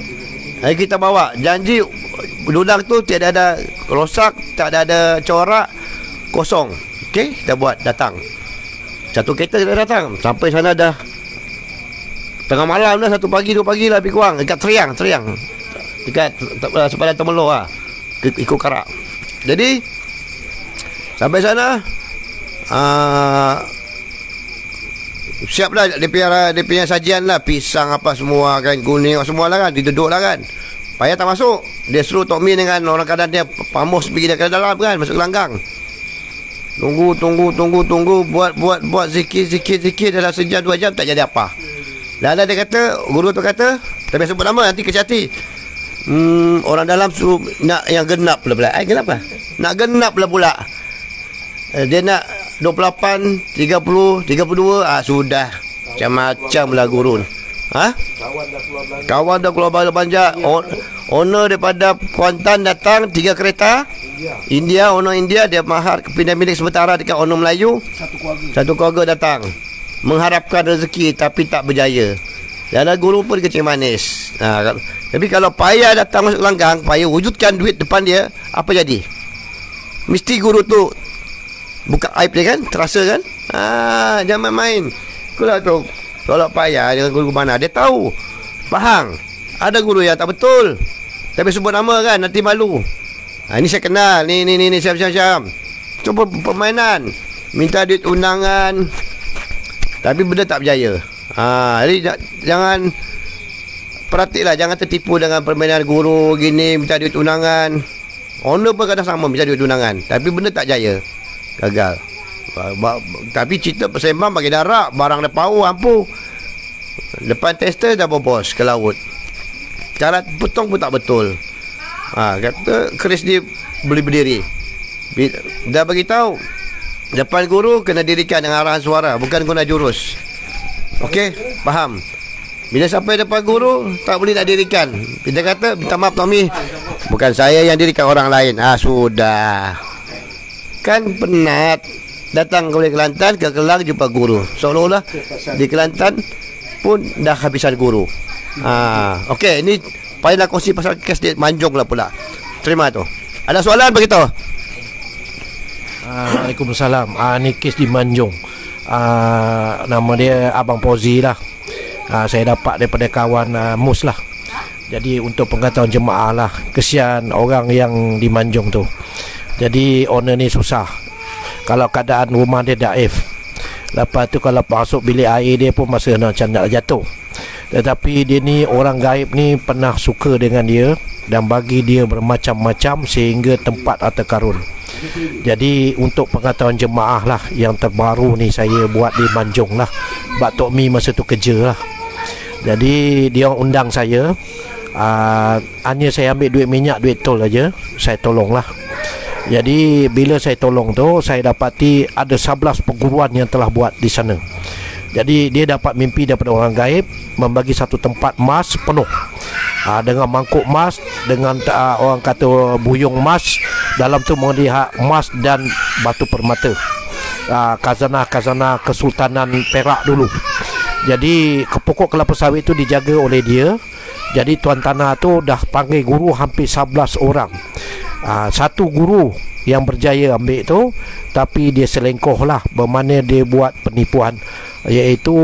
Kita bawa, janji dulang tu tiada ada rosak, tak ada corak, kosong. Okey, kita buat, datang. Satu kereta kita datang. Sampai sana dah tengah malam dah, 1 pagi 2 pagi lah lebih kurang. Dekat Seriang. Dekat sepadan Temelor lah. Ikut Karak. Jadi sampai sana siap lah dia punya sajian lah. Pisang apa semua kan, kuning semua lah kan. Dia duduk lah kan. Payah tak masuk. Dia suruh Tok Mi dengan orang kanan dia pamus pergi ke dalam kan, masuk gelanggang. Tunggu. Buat zikir dalam sejam 2 jam tak jadi apa. Dan dia kata, guru tu kata, tapi sebut nama nanti kecil hati. Orang dalam suruh nak yang genap pula. Genap lah. Nak genap lah pula. Dia nak 28, 30, 32. Sudah. Macam-macam lah guru. Kawan dah keluar banyak. Owner daripada Kuantan datang 3 kereta. India, owner India, dia mahar pindah milik sementara dekat owner Melayu. Satu keluarga datang mengharapkan rezeki tapi tak berjaya. Dan guru pun kecil manis. Tapi kalau payah datang masuk gelanggang, payah wujudkan duit depan dia, apa jadi? Mesti guru tu buka aib dia kan, terasa kan. Jangan main. Itulah tu. Kalau payah dengan guru mana, dia tahu. Faham. Ada guru yang tak betul, tapi sebut nama kan, nanti malu. Ini saya kenal. Ni siap. Cuba permainan. Minta duit undangan, tapi benda tak berjaya. Jadi jangan perhatilah, jangan tertipu dengan permainan guru gini, minta duit undangan. Owner pun kadang sama, minta duit undangan, tapi benda tak jaya, gagal. Tapi cerita persembang bagi darab, barang dah power ampuh. Depan tester dah bobos ke laut. Cara potong pun tak betul. Kata keris dia boleh berdiri. Dah bagi tahu, depan guru kena dirikan dengan arahan suara, bukan guna jurus. Okey, faham. Bila sampai depan guru tak boleh nak dirikan. Kita kata, minta maaf Tommy, bukan saya yang dirikan, orang lain. Sudah. Kan penat. Datang ke Kelantan, ke Kelang jumpa guru. Seolah-olah di Kelantan pun dah habisan guru. Okey, ini payahlah kongsi pasal kes dia Manjung lah pula. Terima tu. Ada soalan beritahu. Waalaikumsalam. Ni kes di Manjung. Nama dia Abang Pozi lah. Saya dapat daripada kawan Mus lah. Jadi untuk pengetahuan jemaah lah, kesian orang yang di Manjung tu. Jadi owner ni susah. Kalau keadaan rumah dia daif, lepas tu kalau masuk bilik air dia pun masa macam nak jatuh. Tetapi dia ni, orang gaib ni pernah suka dengan dia dan bagi dia bermacam-macam sehingga tempat harta karun. Jadi untuk pengetahuan jemaah lah, yang terbaru ni saya buat di Manjung lah. Bak Tok Mi masa tu kerja lah. Jadi dia undang saya. Hanya saya ambil duit minyak, duit tol aja, saya tolong lah. Jadi bila saya tolong tu, saya dapati ada 11 perguruan yang telah buat di sana. Jadi dia dapat mimpi daripada orang gaib membagi satu tempat emas penuh, dengan mangkuk emas, dengan orang kata buyung emas. Dalam tu melihat emas dan batu permata, khazanah Kesultanan Perak dulu. Jadi pokok kelapa sawit tu dijaga oleh dia. Jadi tuan tanah tu dah panggil guru hampir 11 orang. Satu guru yang berjaya ambil tu, tapi dia selengkoh lah, bermakna dia buat penipuan, iaitu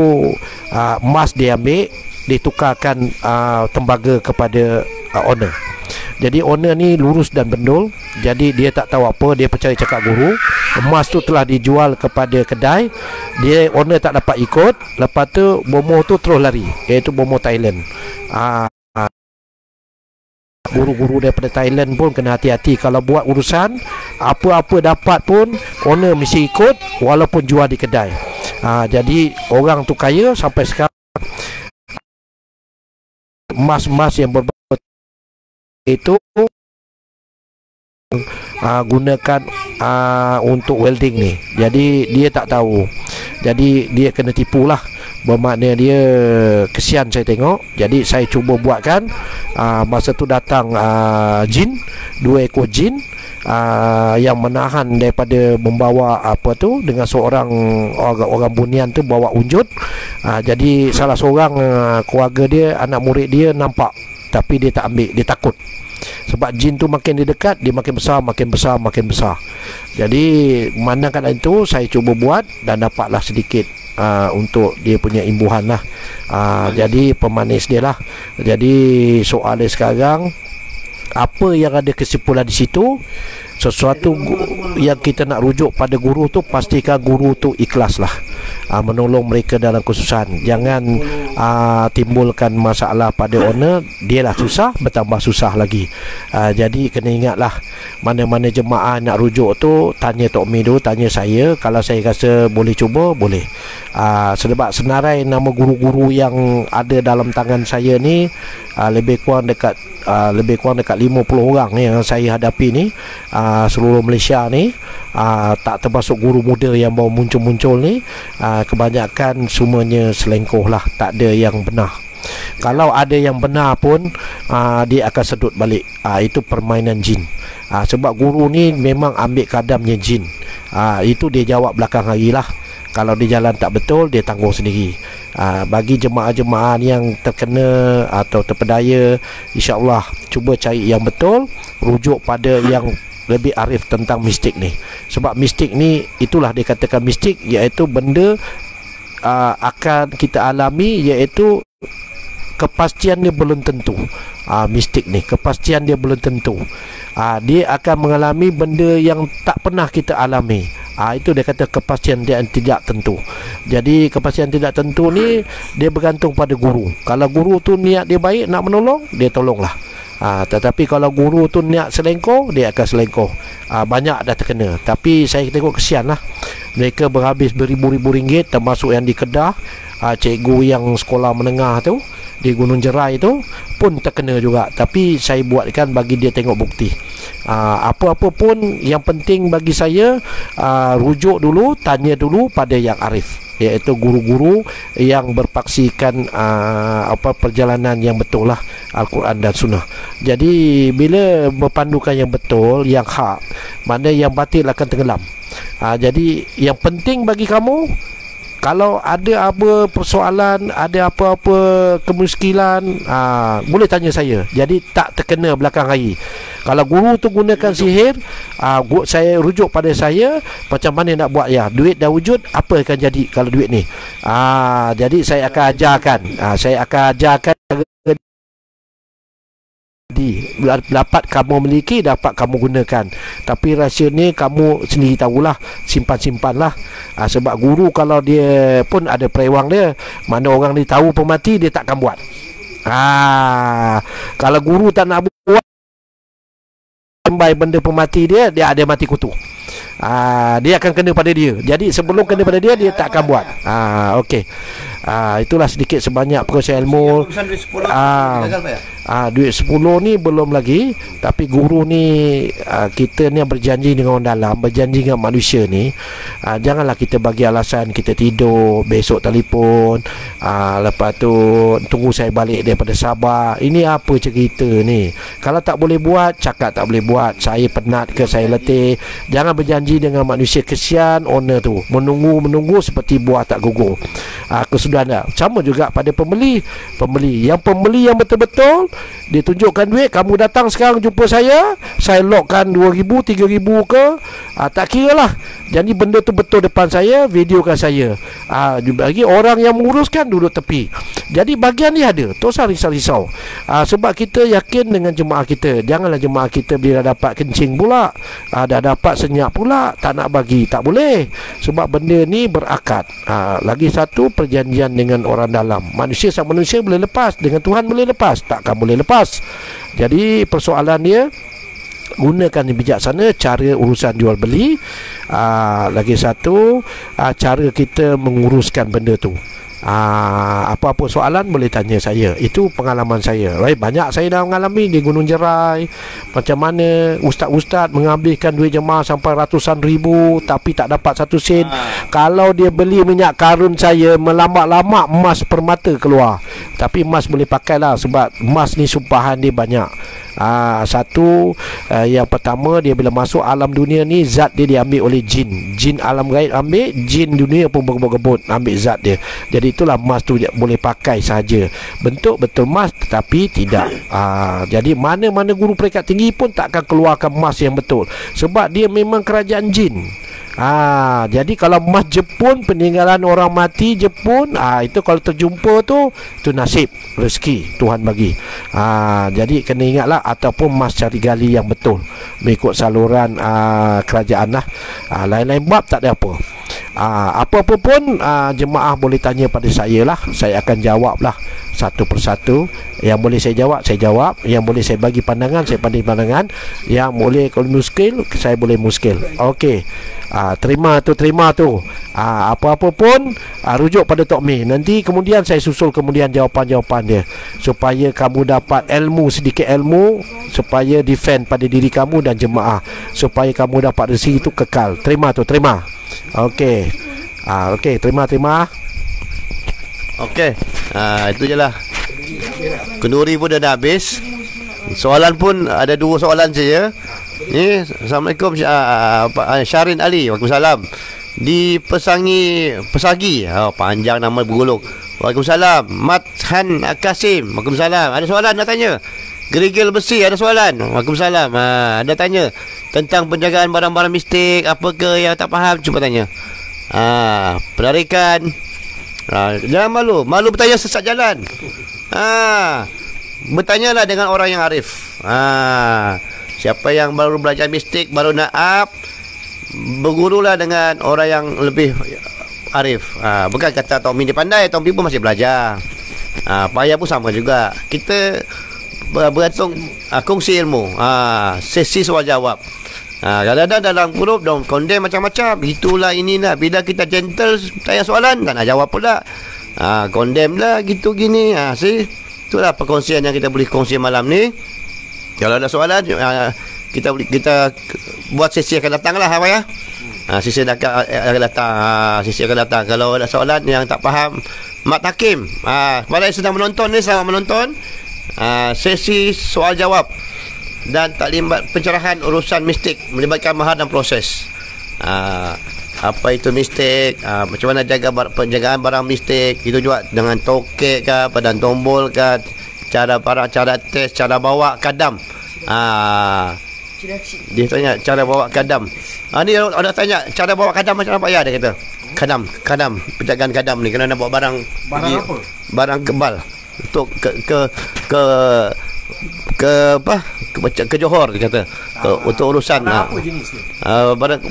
emas dia ambil, ditukarkan tembaga kepada owner. Jadi owner ni lurus dan bendul. Jadi dia tak tahu apa, dia percaya cakap guru. Emas tu telah dijual kepada kedai. Dia, owner tak dapat ikut. Lepas tu bomo tu terus lari, iaitu bomo Thailand. Guru-guru daripada Thailand pun kena hati-hati. Kalau buat urusan, apa-apa dapat pun owner mesti ikut, walaupun jual di kedai. Jadi orang tu kaya sampai sekarang. Emas-emas yang berbeza itu gunakan untuk welding ni. Jadi dia tak tahu. Jadi dia kena tipu lah. Bermakna dia kesian saya tengok. Jadi saya cuba buatkan. Masa tu datang jin, 2 ekor jin, yang menahan daripada membawa apa tu, dengan seorang orang bunian tu bawa unjut. Jadi salah seorang keluarga dia, anak murid dia nampak, tapi dia tak ambil, dia takut. Sebab jin tu makin dia dekat, dia makin besar, makin besar, makin besar. Jadi memandang keadaan itu, saya cuba buat dan dapatlah sedikit untuk dia punya imbuhan lah. Jadi pemanis dia lah. Jadi soal dia sekarang, apa yang ada kesimpulan di situ, sesuatu yang kita nak rujuk pada guru tu, pastikan guru tu ikhlas lah menolong mereka dalam kesusahan. Jangan timbulkan masalah pada owner, dia lah susah, bertambah susah lagi. Jadi kena ingatlah, mana-mana jemaah nak rujuk tu, tanya Tok Mi dulu, tanya saya. Kalau saya rasa boleh cuba, boleh. Sebab senarai nama guru-guru yang ada dalam tangan saya ni lebih kurang dekat 50 orang yang saya hadapi ni, seluruh Malaysia ni, tak termasuk guru muda yang baru muncul-muncul ni. Kebanyakan semuanya selengkoh lah, tak ada yang benar. Kalau ada yang benar pun dia akan sedut balik. Itu permainan jin. Sebab guru ni memang ambil kadamnya jin. Itu dia jawab belakang hari lah. Kalau dia jalan tak betul, dia tanggung sendiri. Bagi jemaah-jemaah yang terkena atau terpedaya, insya-Allah cuba cari yang betul, rujuk pada yang lebih arif tentang mistik ni. Sebab mistik ni, itulah dia katakan mistik, iaitu benda akan kita alami, iaitu kepastian dia belum tentu. Mistik ni kepastian dia belum tentu. Dia akan mengalami benda yang tak pernah kita alami. Itu dia kata kepastian dia tidak tentu. Jadi kepastian tidak tentu ni, dia bergantung pada guru. Kalau guru tu niat dia baik nak menolong, dia tolonglah. Tetapi kalau guru tu niat selengkoh, dia akan selengkoh. Banyak dah terkena. Tapi saya tengok kesian lah, mereka berhabis beribu-ribu ringgit, termasuk yang di Kedah, cikgu yang sekolah menengah tu di Gunung Jerai tu pun terkena juga. Tapi saya buatkan bagi dia tengok bukti. Apa-apa pun yang penting bagi saya, rujuk dulu, tanya dulu pada yang arif, iaitu guru-guru yang berpaksikan perjalanan yang betul lah, Al-Quran dan Sunnah. Jadi bila berpandukan yang betul, yang hak, mana yang batil akan tenggelam. Jadi yang penting bagi kamu, kalau ada apa persoalan, ada apa-apa kemuskilan, boleh tanya saya. Jadi tak terkena belakang hari. Kalau guru tu gunakan sihir, saya rujuk pada saya, macam mana nak buat ya. Duit dah wujud, apa akan jadi kalau duit ni? Jadi saya akan ajarkan. Dapat kamu miliki, dapat kamu gunakan. Tapi rahsia ni kamu sendiri tahulah, simpan-simpanlah. Sebab guru kalau dia pun ada perewang dia, mana orang ni tahu pemati, dia takkan buat. Kalau guru tak nak buat, sampai benda pemati dia ada mati kutu. Dia akan kena pada dia. Jadi sebelum kena pada dia, dia tak akan buat. Okey. Itulah sedikit sebanyak perkongsian ilmu. Duit 10 ni belum lagi. Tapi guru ni, kita ni berjanji dengan orang dalam, berjanji dengan manusia ni, janganlah kita bagi alasan kita tidur, besok telefon, lepas tu tunggu saya balik daripada Sabah. Ini apa cerita ni? Kalau tak boleh buat, cakap tak boleh buat. Saya penat ke, saya letih. Jangan berjanji dengan manusia. Kesian owner tu, menunggu seperti buah tak gugur. Kesudahan dah. Sama juga pada pembeli yang betul-betul dia tunjukkan duit, kamu datang sekarang jumpa saya lockkan 2,000, 3,000 ke, tak kira lah. Jadi benda tu betul depan saya, videokan saya. Bagi orang yang menguruskan duduk tepi. Jadi bagian ni ada, tak usah risau-risau. Sebab kita yakin dengan jemaah kita. Janganlah jemaah kita bila dah dapat kencing pula, dah dapat senyap pula, tak nak bagi. Tak boleh. Sebab benda ni berakad. Lagi satu, perjanjian dengan orang dalam. Manusia sama manusia boleh lepas, dengan Tuhan boleh lepas, takkan boleh lepas. Jadi persoalan dia, gunakan yang bijaksana cara urusan jual beli. Lagi satu, cara kita menguruskan benda tu. Apa-apa soalan boleh tanya saya. Itu pengalaman saya. Banyak saya dah mengalami di Gunung Jerai. Macam mana ustaz-ustaz mengambilkan duit jemaah sampai ratusan ribu, tapi tak dapat satu sen. Kalau dia beli minyak karun saya, melambat-lambat emas permata keluar. Tapi emas boleh pakai lah, sebab emas ni sumpahan dia banyak. Satu, yang pertama, dia bila masuk alam dunia ni, zat dia diambil oleh jin. Jin alam gaib ambil, jin dunia pun berebut-rebut ambil zat dia. Jadi itulah emas tu boleh pakai sahaja. Bentuk betul emas tetapi tidak. Jadi mana-mana guru peringkat tinggi pun tak akan keluarkan emas yang betul, sebab dia memang kerajaan jin. Jadi kalau emas Jepun, peninggalan orang mati Jepun, itu kalau terjumpa tu nasib, rezeki Tuhan bagi. Jadi kena ingatlah, ataupun emas cari gali yang betul mengikut saluran kerajaan lah. Lain-lain bab tak ada apa. Apa-apa pun jemaah boleh tanya pada saya lah, saya akan jawab lah satu persatu. Yang boleh saya jawab. Yang boleh saya bagi pandangan, saya bagi pandangan. Yang boleh kalau muskil, saya boleh muskil. Okey. Terima tu. Apa-apa pun rujuk pada Tok Mi. Nanti kemudian saya susul kemudian jawapan-jawapan dia, supaya kamu dapat sedikit ilmu, supaya defend pada diri kamu dan jemaah, supaya kamu dapat rezeki itu kekal. Terima. Okey. Terima. Okey. Itu je lah. Kenduri pun dah habis. Soalan pun ada 2 soalan saja. Ni, Assalamualaikum, Syarin Ali. Waalaikumsalam. Di Pesagi. Panjang nama bergulung. Waalaikumsalam. Mathan Kasim. Waalaikumsalam. Ada soalan nak tanya? Gerigil Besi ada soalan. Waalaikumsalam. Ada tanya tentang penjagaan barang-barang mistik. Apa ke yang tak faham, cuba tanya. Penarikan. Jangan malu bertanya sesat jalan. Bertanyalah dengan orang yang arif. Siapa yang baru belajar mistik, baru nak bergurulah dengan orang yang lebih arif. Bukan kata Tok Mi dia pandai, Tok Mi pun masih belajar. Payah pun sama juga. Kita bergantung kongsi ilmu. Sesi soal jawab. Kadang-kadang dalam grup dong condemn macam-macam. Itulah inilah. Bila kita gentle tanya soalan, tak nak jawab pula. Condemn lah gitu gini. Itulah perkongsian yang kita boleh kongsi malam ni. Kalau ada soalan, kita buat sesi akan datang lah, apa ya? Sesi akan datang. Kalau ada soalan yang tak faham, Mat Hakim, pada yang sedang menonton ni, selamat menonton. Sesi soal jawab dan taklimat pencerahan urusan mistik melibatkan mahar dan proses. Apa itu mistik, macam mana penjagaan barang mistik, itu juga dengan tokek ke, padan tombol ke, cara test, cara bawa kadam. Dia tanya cara bawa kadam. Ni ada tanya cara bawa kadam macam apa ya, dia kata. Kadam, penjagaan kadam ni kena nak bawa barang apa? Barang kebal untuk ke Johor, dia kata. Untuk urusan apa jenis ni? Barang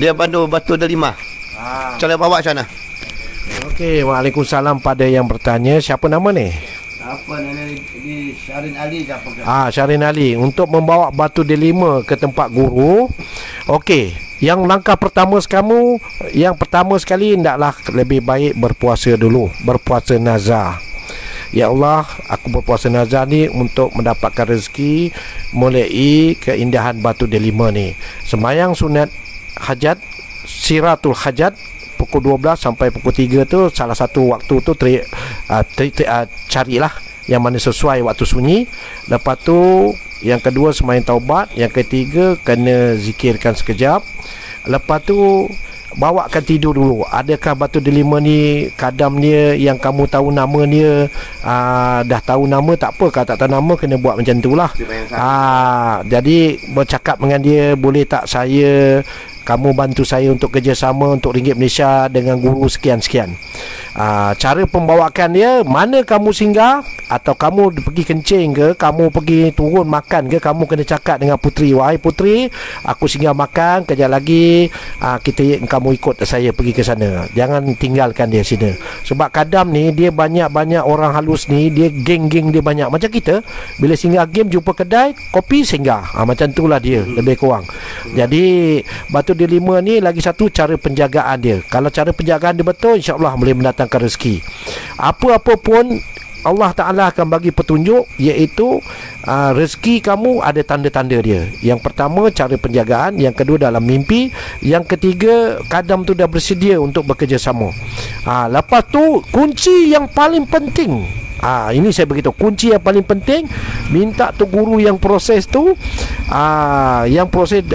dia batu delima. Cara bawa macam mana? Okey, Waalaikumsalam pada yang bertanya. Siapa nama ni? Apa nama di Syarin Ali ke apa? Syarin Ali. Untuk membawa batu delima ke tempat guru. Okey, yang langkah pertama sekali hendaklah lebih baik berpuasa dulu, berpuasa nazar. Ya Allah, aku berpuasa nazar ni untuk mendapatkan rezeki mulai keindahan batu delima ni. Sembahyang sunat hajat, siratul hajat, pukul 12 sampai pukul 3 tu salah satu waktu tu carilah yang mana sesuai waktu sunyi. Lepas tu yang kedua sembahyang taubat, yang ketiga kena zikirkan sekejap. Lepas tu bawakan tidur dulu. Adakah batu delima ni kadam dia yang kamu tahu nama dia, dah tahu nama tak apa, kalau tak tahu nama kena buat macam tu lah. Jadi bercakap dengan dia, boleh tak kamu bantu saya untuk kerjasama untuk Ringgit Malaysia dengan guru sekian-sekian. Cara pembawakan dia, mana kamu singgah, atau kamu pergi kencing ke, kamu pergi turun makan ke, kamu kena cakap dengan puteri, wahai puteri, aku singgah makan, kejap lagi kamu ikut saya pergi ke sana. Jangan tinggalkan dia sini. Sebab kadam ni dia banyak orang halus ni, dia geng-geng dia banyak. Macam kita bila singgah game jumpa kedai kopi singgah, macam itulah dia lebih kurang. Jadi batu delima ni lagi satu cara penjagaan dia. Kalau cara penjagaan dia betul, insya-Allah boleh mendatangkan rezeki. Apa-apa pun Allah Ta'ala akan bagi petunjuk, iaitu rezeki kamu ada tanda-tanda dia. Yang pertama cara penjagaan, yang kedua dalam mimpi, yang ketiga kadam tu dah bersedia untuk bekerjasama. Lepas tu kunci yang paling penting Ini saya beritahu, kunci yang paling penting, minta tu guru yang proses tu, yang proses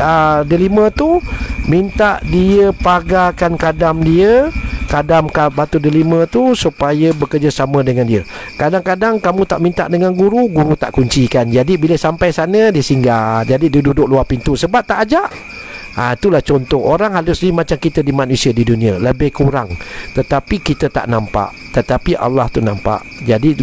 delima tu, minta dia pagarkan kadam dia, kadam batu delima tu, supaya bekerjasama dengan dia. Kadang-kadang kamu tak minta dengan guru, guru tak kuncikan. Jadi bila sampai sana dia singgah. Jadi dia duduk luar pintu sebab tak ajak. Itulah contoh orang harus macam kita di manusia di dunia, lebih kurang, tetapi kita tak nampak, tetapi Allah tu nampak. Jadi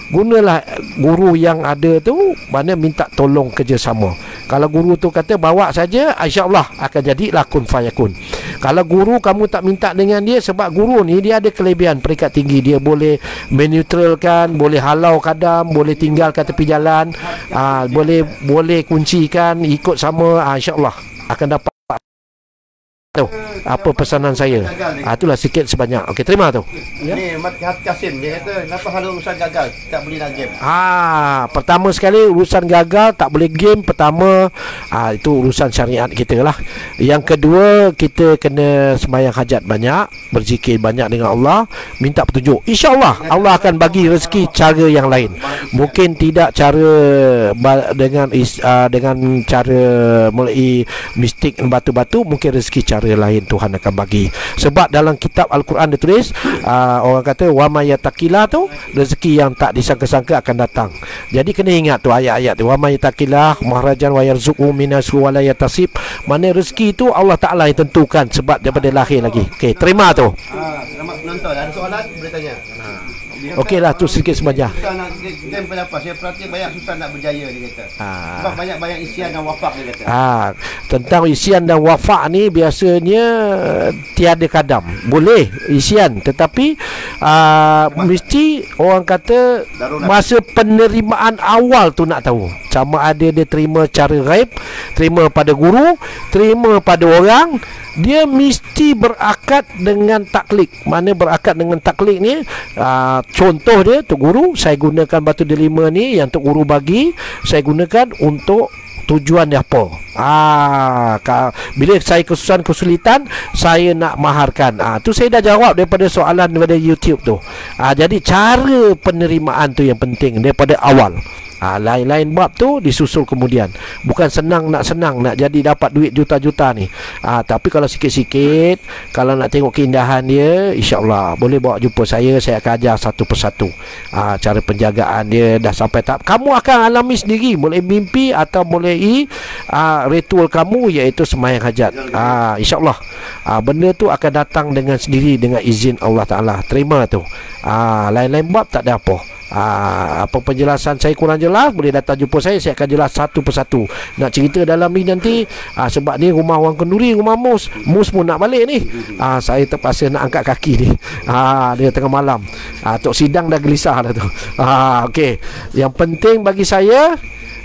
gunalah guru yang ada tu, mana minta tolong kerjasama. Kalau guru tu kata bawa saja, insya-Allah akan jadilah kun fayakun. Kalau guru kamu tak minta dengan dia, sebab guru ni dia ada kelebihan peringkat tinggi, dia boleh meneutralkan, boleh halau kadam, boleh tinggalkan tepi jalan, boleh kuncikan, ikut sama, insya-Allah akan dapat. Apa pesanan saya. Itulah sikit sebanyak. Okey, terima tu. Ni Mat Kasim dia kata, kenapa kalau urusan gagal tak boleh nak game? Pertama sekali urusan gagal tak boleh game. Pertama, itu urusan syariat kita lah. Yang kedua, kita kena sembahyang hajat banyak, berzikir banyak dengan Allah, minta petunjuk. InsyaAllah Allah akan bagi rezeki cara yang lain. Mungkin tidak cara dengan cara mulai mistik batu-batu, mungkin rezeki cara lain Tuhan akan bagi. Sebab dalam kitab Al-Quran ditulis, orang kata wa may yattaqillah tu, rezeki yang tak disangka-sangka akan datang. Jadi kena ingat tu ayat-ayat tu, wa may yattaqillah mahrajan wa yarzuqhu minasu wa la yatasib. Mana rezeki tu Allah Taala yang tentukan, sebab daripada lahir lagi. Okey, terima tu. Selamat penonton, ada soalan boleh tanya. Okeylah, tu sedikit sebanyak. Susah nak game pendapat. Saya perhati banyak susah nak berjaya dia kata. Sebab banyak isian dan wafak dia kata. Tentang isian dan wafak ni biasanya tiada kadam. Boleh isian, tetapi mesti orang kata masa penerimaan awal tu nak tahu. Sama ada dia terima cara ghaib, terima pada guru, terima pada orang. Dia mesti berakad dengan taklid. Mana berakad dengan taklid ni, contoh dia, Tok Guru, saya gunakan batu delima ni yang Tok Guru bagi, saya gunakan untuk tujuan dia apa. Bila saya kesulitan, saya nak maharkan. Tu saya dah jawab daripada soalan daripada YouTube tu. Jadi cara penerimaan tu yang penting daripada awal. Lain-lain bab tu disusul kemudian. Bukan senang nak jadi dapat duit juta-juta ni. Tapi kalau sikit-sikit, kalau nak tengok keindahan dia, insya-Allah boleh bawa jumpa saya akan ajar satu persatu. Cara penjagaan dia dah sampai tahap kamu akan alami sendiri, mulai mimpi atau mulai ritual kamu, iaitu sembahyang hajat. Insya-Allah benda tu akan datang dengan sendiri dengan izin Allah Taala. Terima tu. Lain-lain bab tak ada apa. Apa penjelasan saya kurang jelas, boleh datang jumpa saya akan jelas satu persatu. Nak cerita dalam ni nanti, sebab ni rumah orang kenduri, rumah mus pun nak balik ni. Saya terpaksa nak angkat kaki ni. Dia tengah malam. Tok Sidang dah gelisah dah tu. Okey, yang penting bagi saya,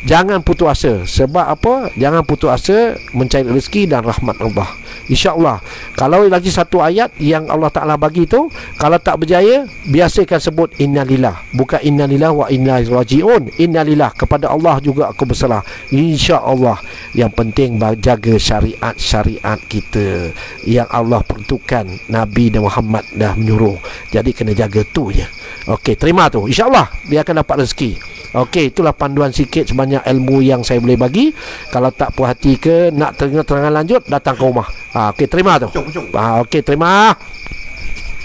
jangan putus asa. Sebab apa? Jangan putus asa mencari rezeki dan rahmat Allah. InsyaAllah. Kalau lagi satu ayat yang Allah Ta'ala bagi tu, kalau tak berjaya, biasakan sebut innalillah. Bukan innalillah wa inna ilaihi raji'un. Innalillah, kepada Allah juga aku berserah. InsyaAllah. Yang penting jaga syariat kita yang Allah peruntukkan, Nabi dan Muhammad dah menyuruh. Jadi kena jaga tu je. Okey, terima tu. InsyaAllah dia akan dapat rezeki. Okey, itulah panduan sikit sebanyak ilmu yang saya boleh bagi. Kalau tak puas hati ke nak terangan lanjut, datang ke rumah. Okey, terima tu. Okey, terima.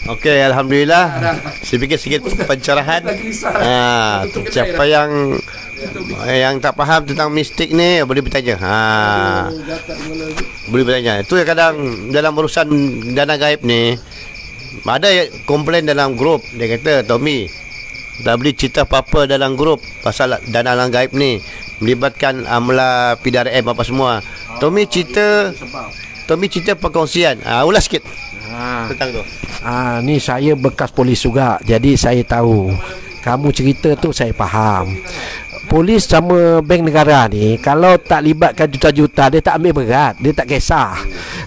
Okey, alhamdulillah. Sedikit pencerahan. Siapa yang tak faham tentang mistik ni boleh bertanya. Boleh bertanya. Itu kadang dalam urusan dana gaib ni, ada komplain dalam grup. Dia kata, Tommy, tak boleh cerita apa-apa dalam grup pasal dana alang gaib ni, melibatkan amla PDRM apa semua. Tommy cerita perkongsian. Ulas sikit tentang tu. Ni saya bekas polis juga, jadi saya tahu. Kamu cerita tu saya faham. polis sama bank negara ni, kalau tak libatkan juta-juta, dia tak ambil berat, dia tak kisah.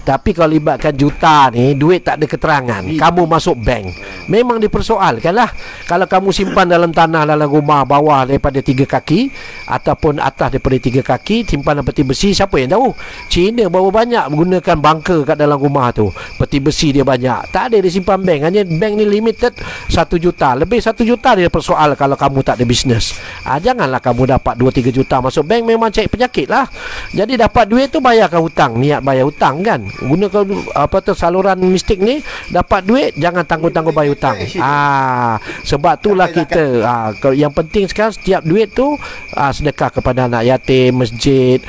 Tapi kalau libatkan juta ni, duit tak ada keterangan, kamu masuk bank, memang dipersoalkan lah. Kalau kamu simpan dalam tanah, dalam rumah bawah daripada 3 kaki ataupun atas daripada 3 kaki, simpanan peti besi, siapa yang tahu? Cina berapa banyak menggunakan bunker kat dalam rumah tu, peti besi dia banyak, tak ada dia simpan bank. Hanya bank ni limited 1 juta, lebih 1 juta dia persoal kalau kamu tak ada bisnes. Janganlah kamu dapat 2-3 juta masuk bank, memang cari penyakit lah. Jadi dapat duit tu bayarkan hutang, niat bayar hutang kan, gunakan saluran mistik ni. Dapat duit jangan tangguh-tangguh bayar hutang. Sebab itulah kita yang penting sekarang setiap duit tu sedekah kepada anak yatim, masjid,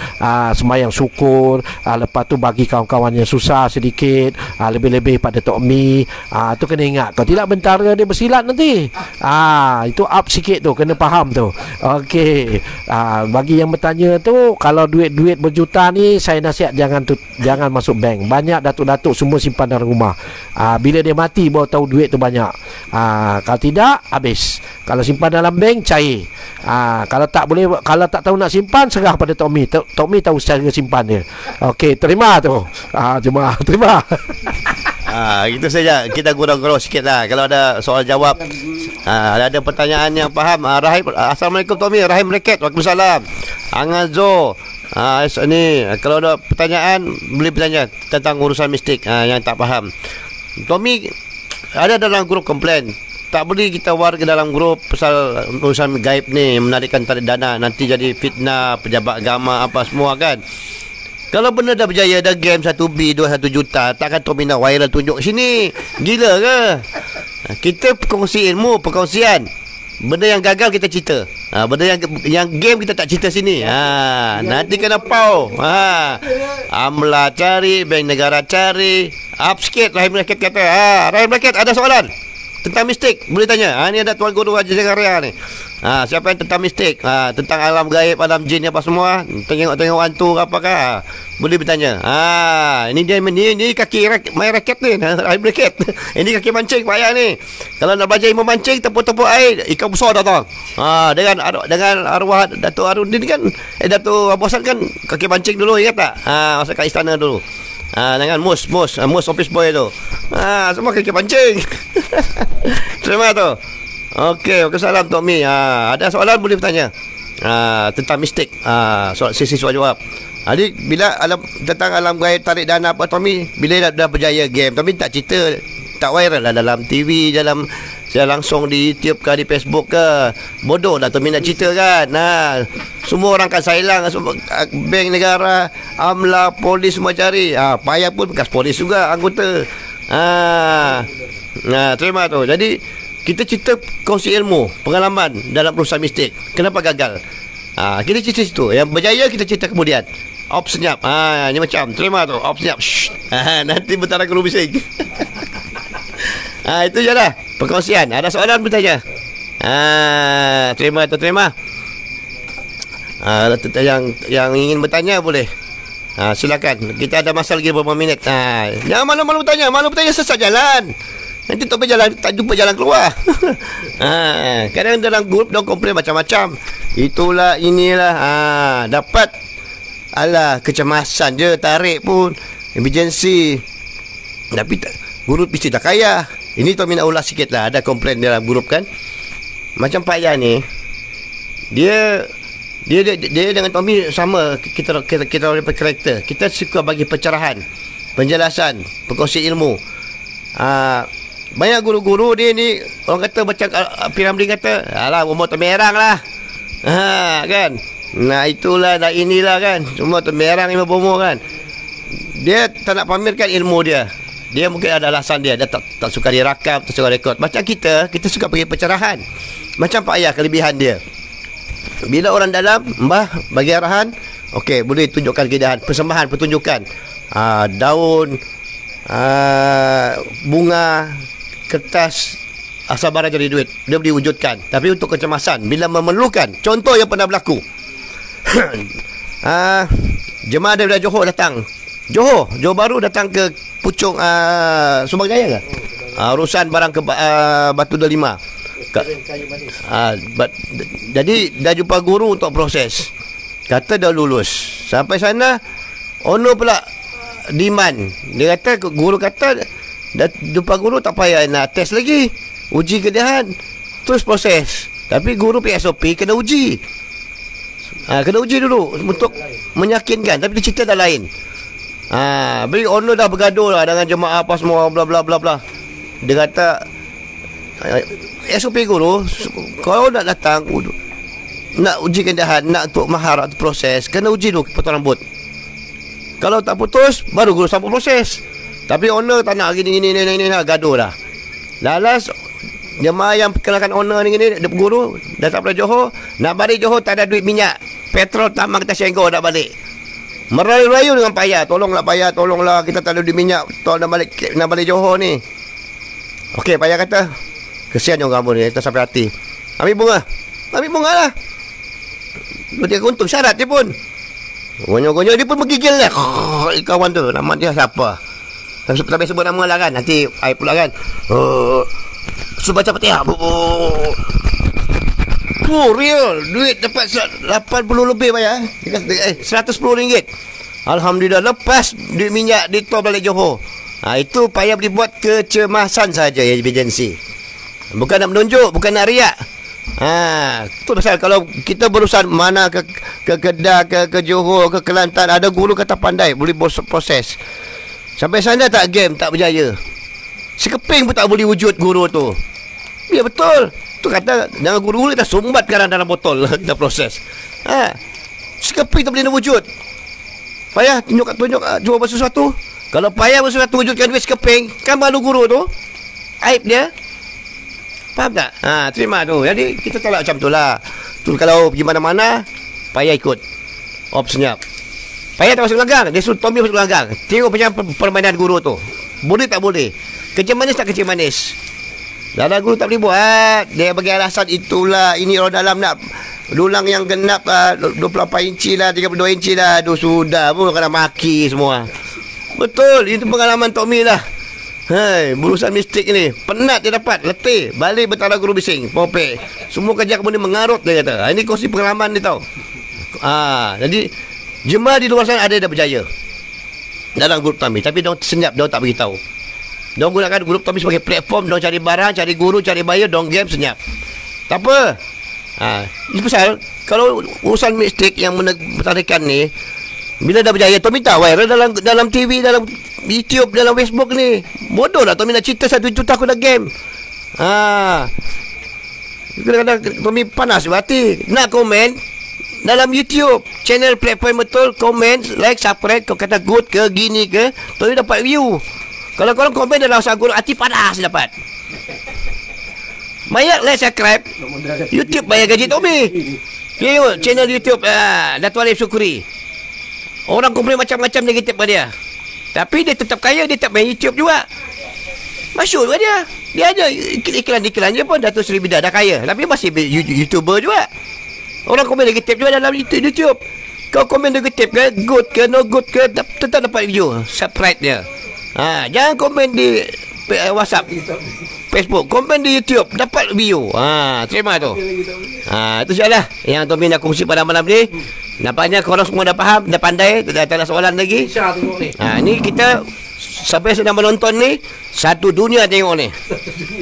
sembahyang syukur, lepas tu bagi kawan-kawan yang susah sedikit, lebih-lebih pada Tok Mi. Tu kena ingat, kalau tidak bentara dia bersilat nanti. Itu up sikit tu, kena faham tu. Okey. Bagi yang bertanya tu, kalau duit-duit berjuta ni, saya nasihat jangan masuk bank. Banyak datuk-datuk semua simpan dalam rumah. Bila dia mati baru tahu duit tu banyak. Kalau tidak, habis. Kalau simpan dalam bank, cair. Kalau tak boleh, kalau tak tahu nak simpan, serah pada Tok Mi. Tok Mi tahu cara simpan dia. Okey, terima tu. Jemaah, terima. Itu saja. Kita gurau-gurau sikit lah. Kalau ada soal jawab, ada pertanyaan yang faham. Rahim, Assalamualaikum Tommy. Rahim Reket, Waalaikumsalam. Angazo, ni kalau ada pertanyaan boleh bertanya tentang urusan mistik yang tak faham. Tommy ada dalam grup komplain, tak boleh kita war ke dalam grup pasal urusan gaib ni, menarikkan tarik dana, nanti jadi fitnah pejabat agama apa semua kan. Kalau benda dah berjaya, dah game 1B, 1 juta, takkan Tommy nak viral tunjuk sini. Gila ke? Kita perkongsi ilmu, perkongsian. Benda yang gagal kita cerita. Benda yang game kita tak cerita sini. Nanti kena pau. Amla cari, bank negara cari. Up sikit, Rahim Rakyat kata. Rahim Rakyat ada soalan tentang mistik, boleh tanya. Ni ada Tuan Guru Haji Zakaria ni. Siapa yang tentang mistik, tentang alam gaib, alam jin apa semua, tengok-tengok hantu apakah, boleh bertanya. Ini dia ni kaki main raket ni, Rahim Raket. Ini kaki mancing payah ni. Kalau nak belajar ilmu mancing, tepuk-tepuk air, ikan besar datang. Dengan arwah Datuk Arundin kan, Datuk Abu Hassan kan kaki mancing dulu, ingat tak? Masa kat istana dulu. Dengan mus office boy tu. Semua kaki pancing. Terima tu. Okey, Waalaikumsalam Tok Mi. Ada soalan boleh bertanya. Tentang mistik. Sesi soal jawab. Jadi bila tentang alam gaib tarik dana apa Tok Mi, bila dah berjaya game, Tok Mi tak cerita, tak viral lah dalam TV, dalam langsung di YouTube ke, di Facebook ke. Bodoh dah Tok Mi nak cerita kan. Semua orang kan sailang, bank negara, amla, polis semua cari. Payah pun bekas polis juga anggota. Terima tu. Jadi kita cerita kongsi ilmu, pengalaman dalam urusan mistik. Kenapa gagal? Kita cerita situ. Yang berjaya kita cerita kemudian. Op senyap. Ni macam terima tu. Op senyap. Nanti bentara guru bising. Itu je lah perkongsian. Ada soalan bertanya. Terima tu, terima. Yang ingin bertanya boleh. Silakan. Kita ada masa lagi beberapa minit. Jangan malu-malu bertanya. Malu bertanya sesat jalan. Nanti tak jumpa jalan keluar. Kadang dalam grup dia komplain macam-macam. Itulah, inilah. Dapat kecemasan je, tarik pun emergency. Tapi guru mesti dah kaya. Ini Tommy nak ulas sikit lah. Ada komplain dalam grup kan. Macam Pak Yan ni, dia dengan Tommy sama. Kita orang karakter. Kita suka bagi pencerahan, penjelasan, perkongsi ilmu. Banyak guru-guru dia ni, orang kata macam Piramli kata, alah umur temerang lah. Kan. Itulah, inilah kan. Semua temerang lima umur kan. Dia tak nak pamerkan ilmu dia. Dia mungkin ada alasan dia tak suka direkam, tak suka rekod. Macam kita suka bagi pencerahan. Macam Pak Ayah, kelebihan dia. Bila orang dalam, Mbah bagi arahan, okey, boleh tunjukkan keindahan, persembahan, pertunjukan. Daun, bunga, kertas, asal barang jadi duit, dia boleh wujudkan. Tapi untuk kecemasan, bila memerlukan, contoh yang pernah berlaku. Jemaah daripada Johor datang, Johor baru datang ke Puchong, Subang Jaya ke? Urusan barang ke Batu Delima. Kestabilan kayu manis. Jadi dah jumpa guru untuk proses. Kata dah lulus. Sampai sana owner pula demand. Dia kata, guru kata dah jumpa guru tak payah nak test lagi, uji kedehan, terus proses. Tapi guru PSOP kena uji. Kena uji dulu untuk meyakinkan. Tapi dia cerita dah lain. Beri owner dah bergaduh lah dengan jemaah apa semua, bla bla bla bla. Dia kata SOP guru, kalau nak datang nak uji kedehan, nak untuk mahar atau proses, kena uji dulu potong rambut. Kalau tak putus, baru guru sambung proses. Tapi owner tak nak gini gaduh dah. Lalas jemaah yang kenalkan owner ni guru dah tak pernah Johor, nak balik Johor tak ada duit minyak, petrol tamak kita senggo nak balik. Merayu-rayu dengan payah, tolonglah kita tak ada duit minyak, nak balik Johor ni. Okey, payah kata, kesian yang kamu ni, tak sampai hati. Ambil bunga lah. Dia untung syarat dia pun. Gonyo-gonyo dia pun menggigil lah. Kawan tu, nama dia siapa? Tapi sebut nama lah kan, nanti air pula kan. So baca Fatihah. Real duit dapat 80 lebih bayar. 110 ringgit. Alhamdulillah, lepas duit minyak ditol balik Johor. Itu payah dibuat kecemasan saja emergency. Bukan nak menunjuk, bukan nak riak. Itu pasal kalau kita berusaha mana ke Kedah, ke Johor, ke Kelantan, ada guru kata pandai, boleh proses. Sampai sana tak game, tak berjaya. Sekeping pun tak boleh wujud guru tu. Ya betul. Tu kata dengan guru kita sumbat sekarang dalam botol kita proses. Sekeping tak boleh wujud. Payah tunjuk cuba sesuatu. Kalau payah sesuatu wujudkan duit sekeping, kan malu guru tu. Aib dia. Faham tak? Terima tu. Jadi kita tolak macam tu lah. Tu kalau pergi mana-mana, payah ikut. Senyap. Payah tak masuk gelanggang. Dia suruh Tommy masuk gelanggang. Tengok macam permainan guru tu. Boleh tak boleh? Kerja manis tak kerja manis? Dalam guru tak boleh buat. Dia bagi alasan itulah. Ini orang dalam nak dulang yang genap 24 inci lah, 32 inci lah. Aduh sudah pun kena maki semua. Betul. Itu pengalaman Tommy lah. Berurusan mistik ni. Penat dia dapat. Letih. Balik bertara guru bising. Popek. Semua kerja kamu ni mengarut dia kata. Ini kongsi pengalaman dia tau. Jadi jemaah di luar sana ada yang dah berjaya dalam grup Tommy. Tapi diorang senyap. Diorang tak beritahu. Diorang gunakan grup Tommy sebagai platform. Diorang cari barang, cari guru, cari bayar. Diorang game senyap. Tak apa. Ini pasal kalau urusan mistik yang menarikan ni, bila dah berjaya, Tommy tak viral dalam TV, dalam YouTube, dalam Facebook ni. Bodoh lah Tommy nak cerita 1 juta aku dah game. Kadang-kadang Tommy panas berhati. Nak komen dalam YouTube channel platform betul, komen, like, subscribe. Kau kata good ke, gini ke, Tommy dapat view. Kalau korang komen dalam usaha guru, hati panas dapat. Bayar like, subscribe YouTube, bayar gaji Tommy. Tengok channel YouTube Dato' Alif Syukuri. Orang komplain macam-macam negatif pada dia. Tapi dia tetap kaya, dia tak main YouTube juga. Masyur juga dia. Dia ada iklan-iklan je pun Dato' Seri Bidah dah kaya. Tapi masih YouTuber juga. Orang komen negatif juga dalam YouTube. Kau komen negatif ke, good ke, no good ke, tetap dapat view. Subscribe dia. Jangan komen di WhatsApp, Facebook, komen di YouTube, dapat view. Terima tu. Itu sajalah yang Tommy nak kongsi pada malam ni. Nampaknya korang semua dah faham, dah pandai, tak ada soalan lagi. Ni kita sampai sedang menonton ni, satu dunia tengok ni.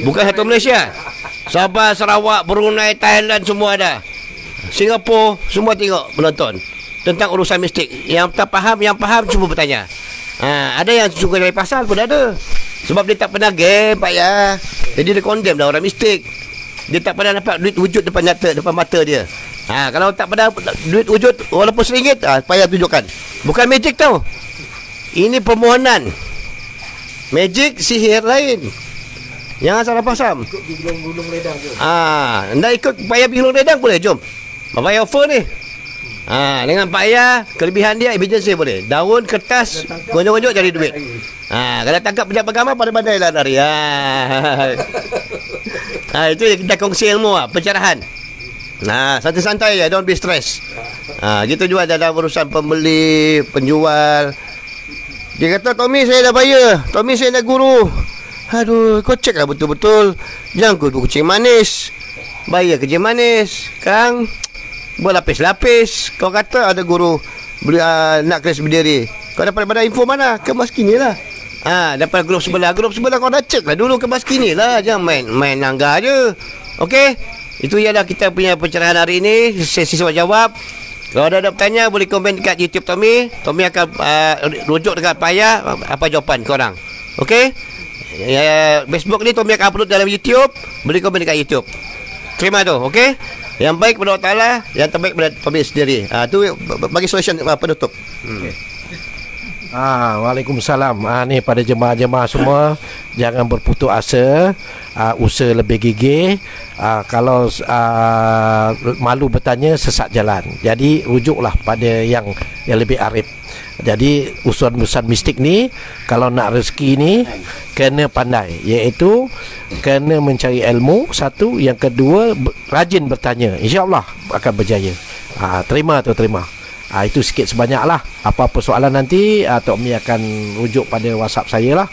Bukan satu Malaysia. Sabah, Sarawak, Brunei, Thailand semua ada. Singapura semua tengok menonton tentang urusan mistik. Yang tak faham, yang faham cuba bertanya. Ada yang suka cari pasal pun ada. Sebab dia tak pernah game payah. Jadi dia condemn dah orang mistik. Dia tak pernah dapat duit wujud depan mata dia. Kalau tak pernah duit wujud walaupun RM1, payah tunjukkan. Bukan magic tau. Ini permohonan. Magic sihir lain. Jangan salah faham. Ikut gulung ledang tu. Nak ikut payah gulung ledang boleh, jom. Bapak offer ni. Dengan payah, kelebihan dia emergency boleh. Daun, kertas, gonjok-gonjok cari duit. Kalau tangkap pejabat agama pandai-pandai lah lari. Itu kita kongsi ilmu pencerahan. Santai-santai ya, don't be stress. Gitu juga dalam urusan pembeli, penjual. Dia kata, Tommy saya dah bayar, Tommy saya dah guru. Aduh, kau cek lah betul-betul. Jangan kau kucing manis. Bayar kerja manis. Sekarang berlapis-lapis. Kau kata ada guru nak kelas berdiri. Kau dapat daripada info mana? Kemas kini lah. Dapat grup sebelah. Grup sebelah kau dah cek lah dulu kemas kini lah. Jangan main nangga je. Okey? Itu ialah kita punya pencerahan hari ini. Sesi soal jawab. Kalau ada bertanya boleh komen dekat YouTube Tommy. Tommy akan rujuk dekat payah apa jawapan korang. Okey? Facebook ni Tommy akan upload dalam YouTube. Boleh komen dekat YouTube. Terima tu, okey? Yang baik kepada Allah Taala, yang terbaik kepada Tommy sendiri. Tu bagi solution penutup. Waalaikumsalam. Ni pada jemaah-jemaah semua, jangan berputus asa, usaha lebih gigih. Kalau malu bertanya, sesat jalan. Jadi rujuklah pada yang lebih arif. Jadi usaha-usaha mistik ni, kalau nak rezeki ni kena pandai, iaitu kena mencari ilmu, satu. Yang kedua, rajin bertanya, insya-Allah akan berjaya. Terima. Itu sikit sebanyak lah. Apa-apa soalan nanti Tok Mi akan rujuk pada WhatsApp saya lah.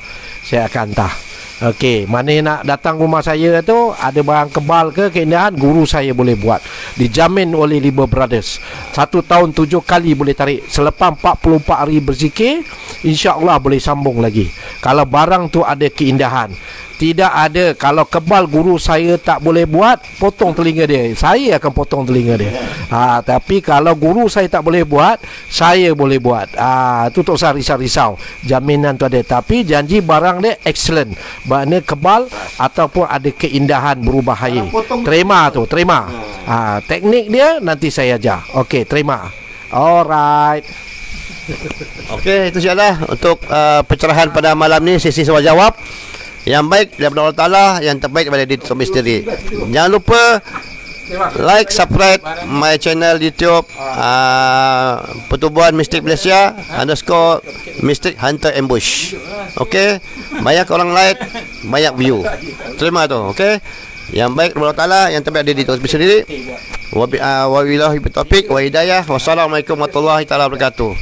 Saya akan hantar. Okey, mana yang nak datang rumah saya tu, ada barang kebal ke keindahan, guru saya boleh buat. Dijamin oleh Liber Brothers. 1 tahun 7 kali boleh tarik. Selepas 44 hari berzikir, insya-Allah boleh sambung lagi. Kalau barang tu ada keindahan. Tidak ada. Kalau kebal guru saya tak boleh buat, potong telinga dia. Saya akan potong telinga dia. Tapi kalau guru saya tak boleh buat, saya boleh buat. Itu tak usah risau-risau. Jaminan tu ada. Tapi janji barang dia excellent. Maknanya kebal ataupun ada keindahan berbahaya. Terima. Teknik dia nanti saya ajar. Okey, terima. Alright. Okey, itu sajalah untuk pencerahan pada malam ni, sesi soal jawab. Yang baik daripada Allah Ta'ala, yang terbaik daripada diri Tommy sendiri. Jangan lupa like, subscribe my channel YouTube Pertubuhan Mistik Malaysia _Mystic Hunter Ambush. Okey, banyak orang like, banyak view. Terima tu. Okey, yang baik daripada Allah Ta'ala, yang terbaik daripada diri Tommy sendiri. Wabillahi taufiq wa hidayah. Wassalamualaikum warahmatullahi wabarakatuh.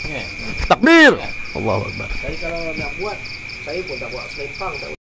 Takbir. Allahu Akbar. Jadi kalau nak buat, saya pun tak buat selempang, tak